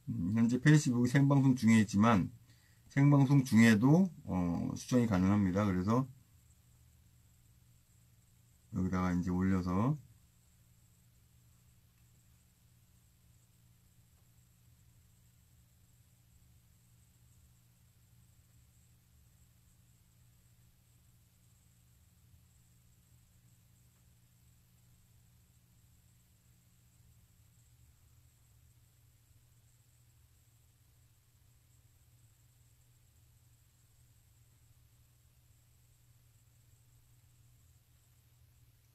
Speaker 1: 현재 페이스북이 생방송 중에 있지만 생방송 중에도 수정이 가능합니다. 그래서 여기다가 이제 올려서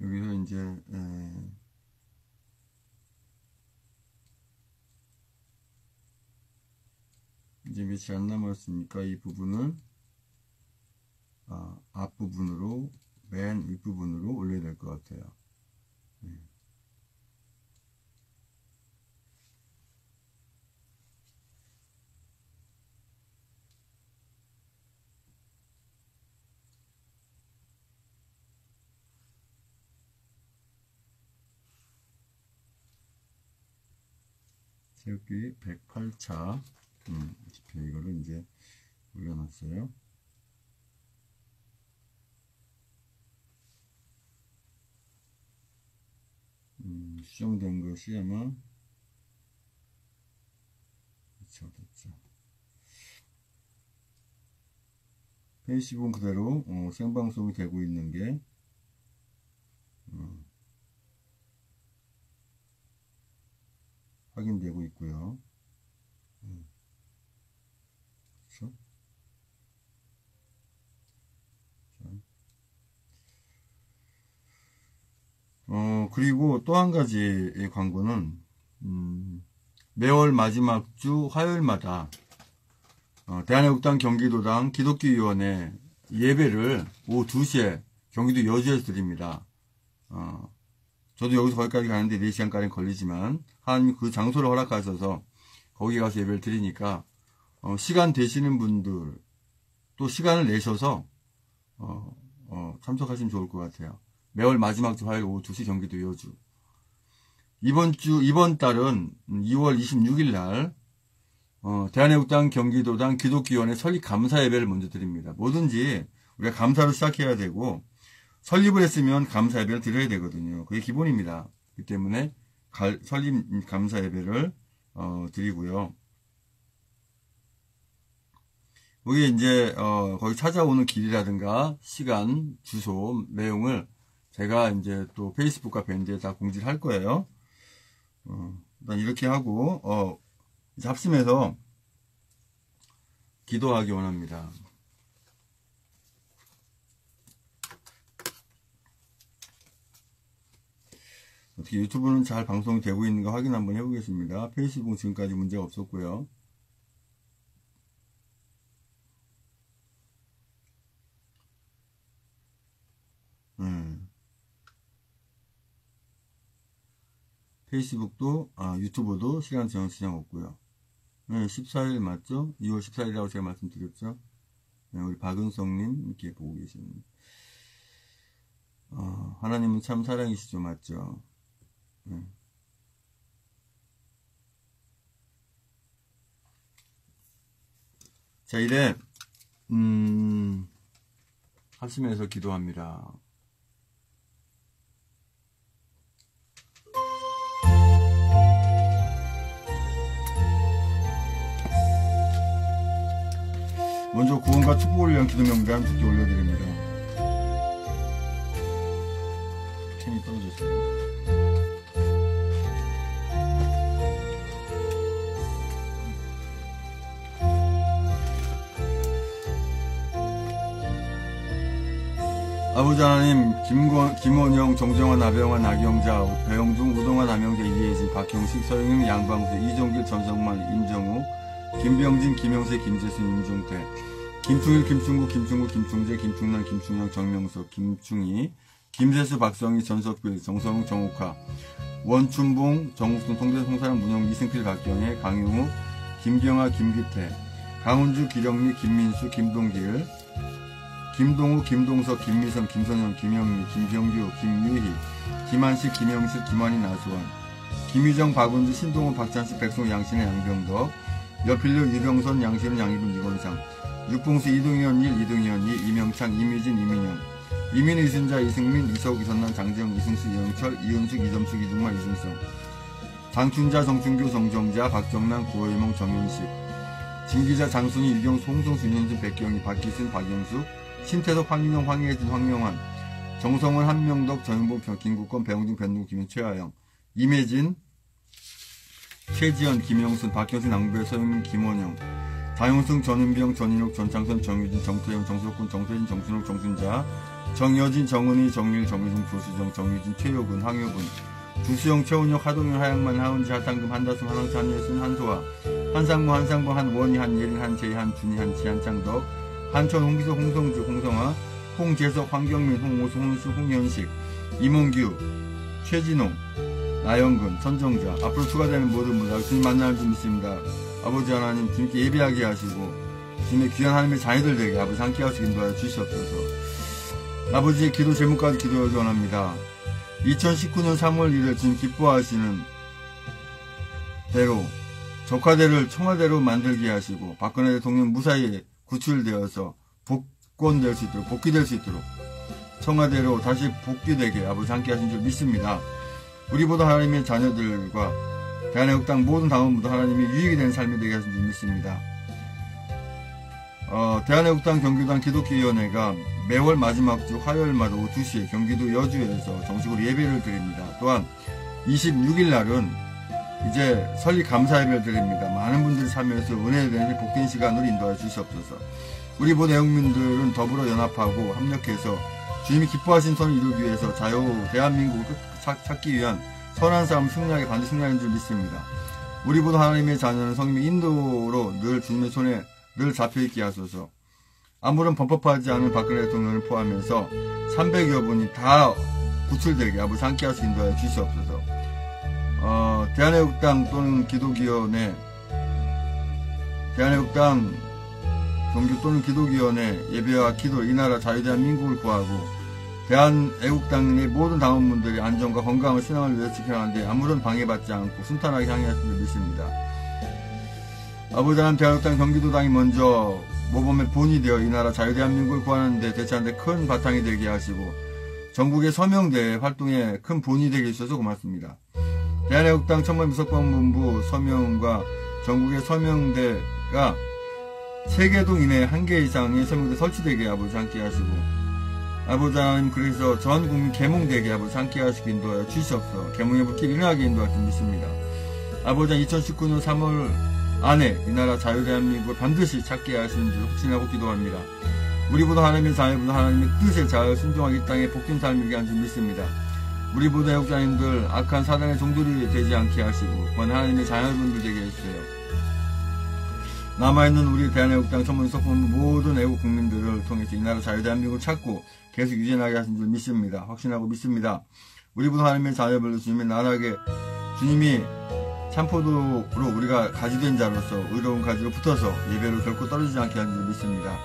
Speaker 1: 여기서 이제 며칠 안 남았으니까 이 부분을 앞부분으로 맨 윗부분으로 올려야 될 것 같아요. 새우기 108차 집회 이거를 이제 올려놨어요. 수정된 것이 아마 됐죠. 페이스북은 그대로 생방송이 되고 있는 게 확인되고 있고요. 그렇죠? 그리고 또 한 가지의 광고는 매월 마지막 주 화요일마다 대한애국당 경기도당 기독교위원회 예배를 오후 2시에 경기도 여주에서 드립니다. 저도 여기서 거기까지 가는데 4시간가량 걸리지만 하나님이 그 장소를 허락하셔서 거기 가서 예배를 드리니까 시간 되시는 분들 또 시간을 내셔서 참석하시면 좋을 것 같아요. 매월 마지막 주 화요일 오후 2시 경기도 여주. 이번 달은 2월 26일 날 대한애국당 경기도당 기독교위원회 설립 감사 예배를 먼저 드립니다. 뭐든지 우리가 감사로 시작해야 되고 설립을 했으면 감사 예배를 드려야 되거든요. 그게 기본입니다. 그렇기 때문에 설립 감사 예배를 드리고요. 거기에 이제 거기 찾아오는 길이라든가 시간, 주소, 내용을 제가 이제 또 페이스북과 밴드에 다 공지를 할 거예요. 일단 이렇게 하고 이제 합심해서 기도하기 원합니다. 어떻게 유튜브는 잘 방송이 되고 있는가 확인 한번 해보겠습니다. 페이스북은 지금까지 문제가 없었고요. 페이스북도 유튜브도 시간 제한 지장 없고요. 14일 맞죠? 2월 14일이라고 제가 말씀드렸죠? 우리 박은성님 이렇게 보고 계십니다. 하나님은 참 사랑이시죠, 맞죠? 자, 이래 합심해서 기도합니다. 먼저 구원과 축복을 위한 기도 명단 두께 올려드립니다. 캔이 떨어졌어요. 아버지 하나님, 김원영, 정정환, 나병환, 나경자, 배영중, 우동환, 남영재, 이혜진, 박형식, 서영임, 양방수, 이종길, 전성만, 임정우, 김병진, 김영세, 김재순, 임종태, 김충일, 김충구, 김충구, 김충재, 김충남, 김충영, 정명석, 김충희, 김세수, 박성희, 전석필, 정성웅, 정옥화, 원춘봉, 정욱순, 통대, 송사람, 문영, 이승필, 박경혜, 강용우, 김경아, 김기태, 강훈주, 기령리, 김민수, 김동길, 김동우, 김동석, 김미성, 김선영, 김영미, 김병규, 김유희, 김한식, 김영식, 김환희, 나수원, 김희정, 박은주, 신동훈, 박찬식, 백송, 양신의 양병덕, 여필류, 유병선, 양신은, 양희분, 이건상, 육봉수, 이동현 1, 이동현 2, 이명창, 이미진, 이민영, 이민, 이순자, 이승민, 이석, 이선남, 장재영, 이승수, 이영철, 이은숙, 이점숙, 이중만, 이준성, 장춘자, 정춘규, 정정자, 박정남, 구호일몽, 정윤식, 진기자, 장순희, 유경수, 홍성수, 윤현준, 백경희, 박기순, 박영수, 신태석, 황인영, 황혜진, 황명환, 정성원, 한명덕, 전용봉, 김국권, 배용준, 변누구, 김현, 최하영, 임혜진, 최지연, 김영순, 박현수, 낭배, 서영민, 김원영, 장용승, 전은병, 전인욱, 전창선, 정유진, 정태영, 정석군, 정태진, 정순욱, 정순자, 정여진, 정은희, 정일, 정유중, 조수정, 정유진, 최효근, 황효근, 주수영, 최운혁, 하동현, 하양만, 하은지, 하상금, 한다솜, 한왕차, 한예순, 한소아, 한상무, 한상봉, 한원희, 한예린, 한재희, 한준희, 한지, 한창덕, 한천, 홍기석, 홍성주, 홍성아, 홍재석, 황경민, 홍오수, 홍수, 홍현식, 이몽규, 최진호, 나영근, 선정자, 앞으로 추가되는 모든 분들 주님 만나는 줄 믿습니다. 아버지 하나님, 주님께 예배하게 하시고 주님의 귀한 하나님의 자녀들 되게 아버지 함께 하시기 인도하여 주시옵소서. 아버지의 기도 제목까지 기도하기 원합니다. 2019년 3월 1일 주님 기뻐하시는 대로 적화대를 청와대로 만들게 하시고 박근혜 대통령 무사히 구출되어서 복권될 수 있도록, 복귀될 수 있도록 청와대로 다시 복귀되게 아버지 함께 하신 줄 믿습니다. 우리 모두 하나님의 자녀들과 대한애국당 모든 당원들도 하나님의 유익이 되는 삶이 되게 하신 줄 믿습니다. 대한애국당 경기도당 기독교위원회가 매월 마지막 주 화요일마다 오후 2시에 경기도 여주에서 정식으로 예배를 드립니다. 또한 26일 날은 이제 설립 감사 예배를 드립니다. 많은 분들이 참여해서 은혜된 복된 시간으로 인도하여 주시옵소서. 우리 모든 애국민들은 더불어 연합하고 협력해서 주님이 기뻐하신 선을 이루기 위해서 자유 대한민국을 찾기 위한 선한 싸움 승리하게 반드시 승리하는 줄 믿습니다. 우리 모두 하나님의 자녀는 성님의 인도로 늘 주님의 손에 늘 잡혀있게 하소서. 아무런 범법하지 않은 박근혜 대통령을 포함해서 300여 분이 다 구출되게 아버지 함께 하시고 인도하여 주시옵소서. 대한애국당 또는 기독위원회, 대한애국당 경기 또는 기독위원회 예배와 기도, 이 나라 자유대한민국을 구하고 대한애국당의 모든 당원분들의 안전과 건강을 신앙을 위해 지켜나가는데 아무런 방해받지 않고 순탄하게 향해하실 줄 믿습니다. 아버지 하나님, 대한애국당 경기도당이 먼저 모범의 본이 되어 이 나라 자유대한민국을 구하는데 대체하는데 큰 바탕이 되게 하시고 전국의 서명대 활동에 큰 본이 되게 해주셔서 고맙습니다. 대한애국당 천만무석방본부 서명과 전국의 서명대가 3개 동 이내에 1개 이상의 서명대 설치되게 아버지 함께 하시고 아버지 하나님, 그래서 전 국민 계몽되게 아버지 함께 하시고 인도하여 주시옵소서. 계몽의 불길이 일어나게 인도할 줄 믿습니다. 아버지 2019년 3월 안에 이 나라 자유대한민국을 반드시 찾게 하시는 줄 확신하고 기도합니다. 우리 모두 하나님의 자녀분들 하나님의 뜻에 잘 순종하기 이 땅에 복된 삶이게 한 줄 믿습니다. 우리 모두 애국자님들 악한 사단의 종들이 되지 않게 하시고 권 하나님의 자녀분들 되게 해주세요. 남아있는 우리 대한애국당 천문석본부 모든 애국 국민들을 통해서 이 나라 자유대한민국을 찾고 계속 유지하게 하신 줄 믿습니다. 확신하고 믿습니다. 우리 모두 하나님의 자녀분들 주님의 나라에 주님이 참포도로 우리가 가지된 자로서 의로운 가지로 붙어서 예배로 결코 떨어지지 않게 하는 줄 믿습니다.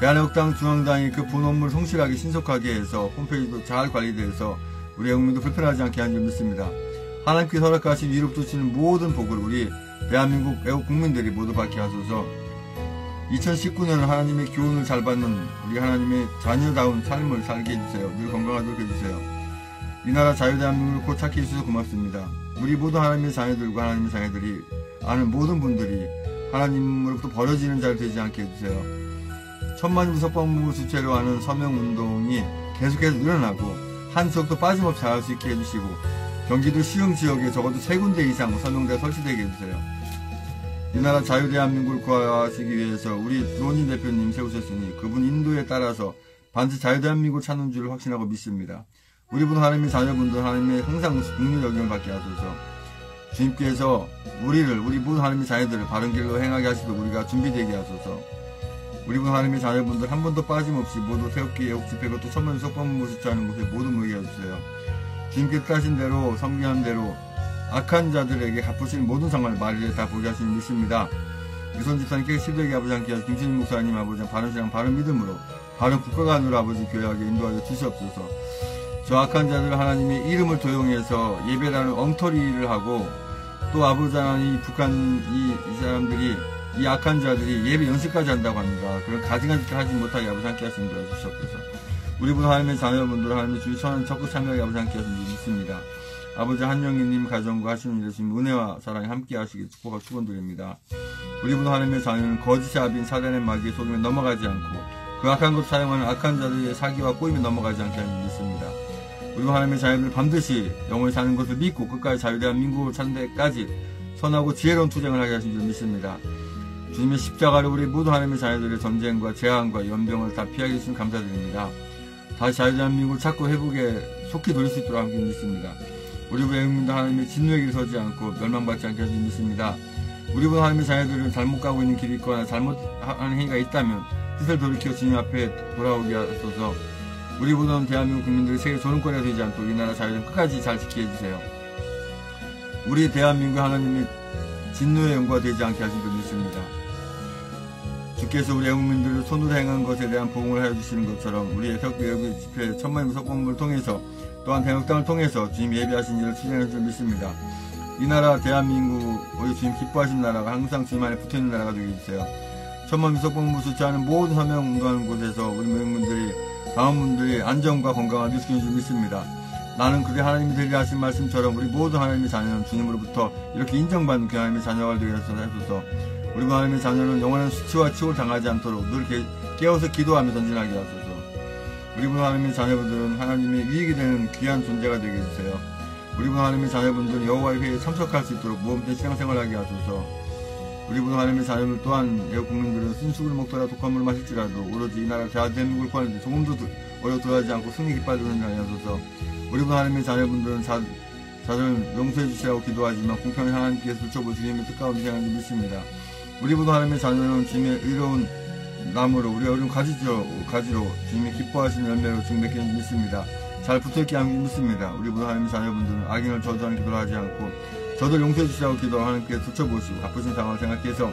Speaker 1: 대한애국당 중앙당이 그 본원물 성실하게 신속하게 해서 홈페이지도 잘 관리돼서 우리 애국민도 불편하지 않게 하는 줄 믿습니다. 하나님께 허락하신 위로부터 주시는 모든 복을 우리 대한민국 애국 국민들이 모두 받게 하소서. 2019년은 하나님의 교훈을 잘 받는 우리 하나님의 자녀다운 삶을 살게 해주세요. 늘 건강하도록 해주세요. 이 나라 자유대한민국을 곧 찾게 해주셔서 고맙습니다. 우리 모두 하나님의 자녀들과 하나님의 자녀들이 아는 모든 분들이 하나님으로부터 버려지는 자를 되지 않게 해주세요. 천만무석방부 주체로 하는 서명운동이 계속해서 일어나고 한 지역도 빠짐없이 잘할 수 있게 해주시고 경기도 시흥 지역에 적어도 3군데 이상 서명대가 설치되게 해주세요. 이 나라 자유대한민국을 구하시기 위해서 우리 노인 대표님 세우셨으니 그분 인도에 따라서 반드시 자유대한민국을 찾는 줄 확신하고 믿습니다. 우리 분 하나님의 자녀분들 하나님의 항상 국률 여김을 받게 하소서. 주님께서 우리 모든 하나님의 자녀들을 바른 길로 행하게 하시도록 우리가 준비되게 하소서. 우리 분 하나님의 자녀분들 한 번도 빠짐없이 모두 태극기 애국 집회가 또 천만무석방부 주최하는 곳에 모두 모이게 해주세요. 주님께 뜻하신 대로 성경한 대로 악한 자들에게 갚으신 모든 상관을 말일에 다 보게 하시는 믿습니다. 유선 집사님께 시도에게 아버지 함께 하신 김신임 목사님 아버지 바른 신앙 바른 믿음으로 바른 국가관으로 아버지 교회하게 인도하여 주시옵소서. 저 악한 자들 하나님의 이름을 도용해서 예배라는 엉터리를 하고 또 아버지 하나님 북한 이 사람들이 이 악한 자들이 예배 연습까지 한다고 합니다. 그런 가증한 짓을 하지 못하게 아버지 함께 하신 인도하여 주시옵소서. 우리 분 하나님의 자녀분들 하나님의 주의 선한 적극 참여하게 아버지 함께 하신 줄 믿습니다. 아버지 한영희님 가정과 하시는 일에 주님 은혜와 사랑이 함께 하시길 축복하고 축원드립니다. 우리 분 하나님의 자녀는 거짓의 아빈 사단의 마귀의 속임에 넘어가지 않고 그 악한 것 사용하는 악한 자들의 사기와 꼬임에 넘어가지 않게 하는 줄 믿습니다. 우리 분 하나님의 자녀들 반드시 영원히 사는 것을 믿고 끝까지 자유대한민국을 찾는 데까지 선하고 지혜로운 투쟁을 하게 하신 줄 믿습니다. 주님의 십자가를 우리 모두 하나님의 자녀들의 전쟁과 재앙과 연병을 다 피하게 해주신 감사드립니다. 다시 자유대한민국을 찾고 회복에 속히 돌릴 수 있도록 함께 믿습니다. 우리 애국민들 하나님의 진노의 길을 서지 않고 멸망받지 않게 하시는 믿습니다. 우리 분 하나님의 자녀들은 잘못 가고 있는 길이 있거나 잘못하는 행위가 있다면 뜻을 돌이켜 주님 앞에 돌아오게 하소서. 우리 보다는 대한민국 국민들이 세계 조롱거리가 되지 않도록 이 나라 자유를 끝까지 잘 지키게 해주세요. 우리 대한민국 하나님의 진노의 연구가 되지 않게 하신 줄 믿습니다. 주께서 우리 애국민들을 손으로 행한 것에 대한 보응을 하여 주시는 것처럼 우리의 태극기 애국 집회 천만무석방부를 통해서 또한 대한애국당을 통해서 주님 예배하신 일을 추진할 줄 믿습니다. 이 나라 대한민국 우리 주님 기뻐하신 나라가 항상 주님 안에 붙어있는 나라가 되게 해주세요. 천만 미석봉부 수치하는 모든 사명 운동하는 곳에서 우리 모든 분들이 안전과 건강을 누리시는 줄 믿습니다. 나는 그게 하나님이 되리라 하신 말씀처럼 우리 모든 하나님의 자녀는 주님으로부터 이렇게 인정받는 그 하나님의 자녀가 되게 해주셔서 우리 하나님의 자녀는 영원한 수치와 치욕을 당하지 않도록 늘 깨어서 기도하며 전진하게 하소서. 우리 하나님의 자녀분들은 하나님의 유익이 되는 귀한 존재가 되게 해주세요. 우리 하나님의 자녀분들은 여호와의 회의에 참석할 수 있도록 모험된 신앙생활을 하게 하소서. 우리 하나님의 자녀들 또한 애국 국민들은 쓴수구를 먹더라 독한물을 마실지라도 오로지 이 나라 대한민국을 구하는데 조금도 어려워하지 않고 승리 깃발을 드는 자리 하소서. 우리 하나님의 자녀분들은 자들 용서해 주시라고 기도하지만 공평한 하나님께서 붙여보 주님의 뜻가운데 행하는 줄 믿습니다. 우리 하나님의 자녀는 주님의 의로운 나무로 우리 어려운 가지로 주님의 기뻐하시는 열매로 지금 맺게 믿습니다. 잘 붙어있게 하는 줄 믿습니다. 우리 하나님의 자녀분들은 악인을 저주하는 기도를 하지 않고 저들 용서해 주시라고 기도하고 하나님께서 붙여보시고 아프신 상황을 생각해서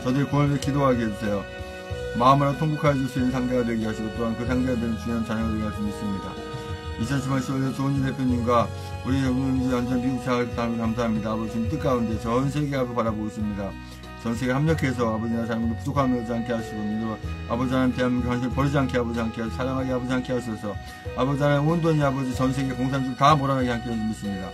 Speaker 1: 저들의 구원을 위해 기도하게 해주세요. 마음으로 통곡하여 줄 수 있는 상대가 되게 하시고 또한 그 상대가 되는 중요한 자녀가 되게 하실 줄 믿습니다. 2018 10월에 조은진 대표님과 우리 완전 미국 사회를 감사합니다. 아버지 주님 뜻 가운데 전 세계가 바라보고 있습니다. 전 세계 합력해서 아버지 나라 자녀분들 부족함을 오지 않게 하시고 아버지 하나님 대한민국 관심을 버리지 않게 아버지 않게 하시고 사랑하게 아버지 않게 하셔서 아버지 하나님 온전히 아버지 전 세계 공산주를 다 몰아내게 함께 해주실 믿습니다.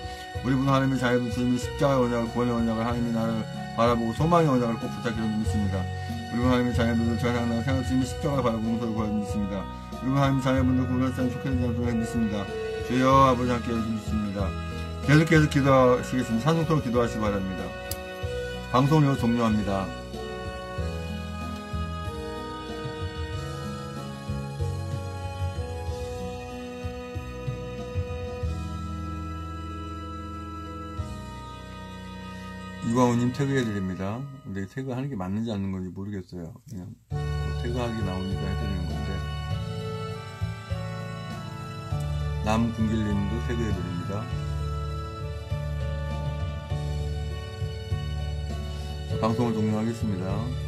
Speaker 1: 우리 하나님의 자녀분 주님의 십자가의 언약을 구원의 언약을 하나님의 나라를 바라보고 소망의 언약을 꼭 부탁해 믿습니다. 우리 하나님의 자녀분들 저희 항상 생각 주님의 십자가를 바라보고 용서를 구하여 믿습니다. 우리 하나님의 자녀분들 구별사님 속해진 자를 믿습니다. 주여 아버지 함께 해주실 믿습니다. 계속해서 기도하시겠습니다. 찬송토록 기도하시기 바랍니다. 방송을 여기서 종료합니다. 이광우님 태그해드립니다. 근데 태그하는 게 맞는지 않는 건지 모르겠어요. 그냥 태그하기 나오니까 해드리는 건데. 남궁길님도 태그해드립니다. 방송을 종료하겠습니다.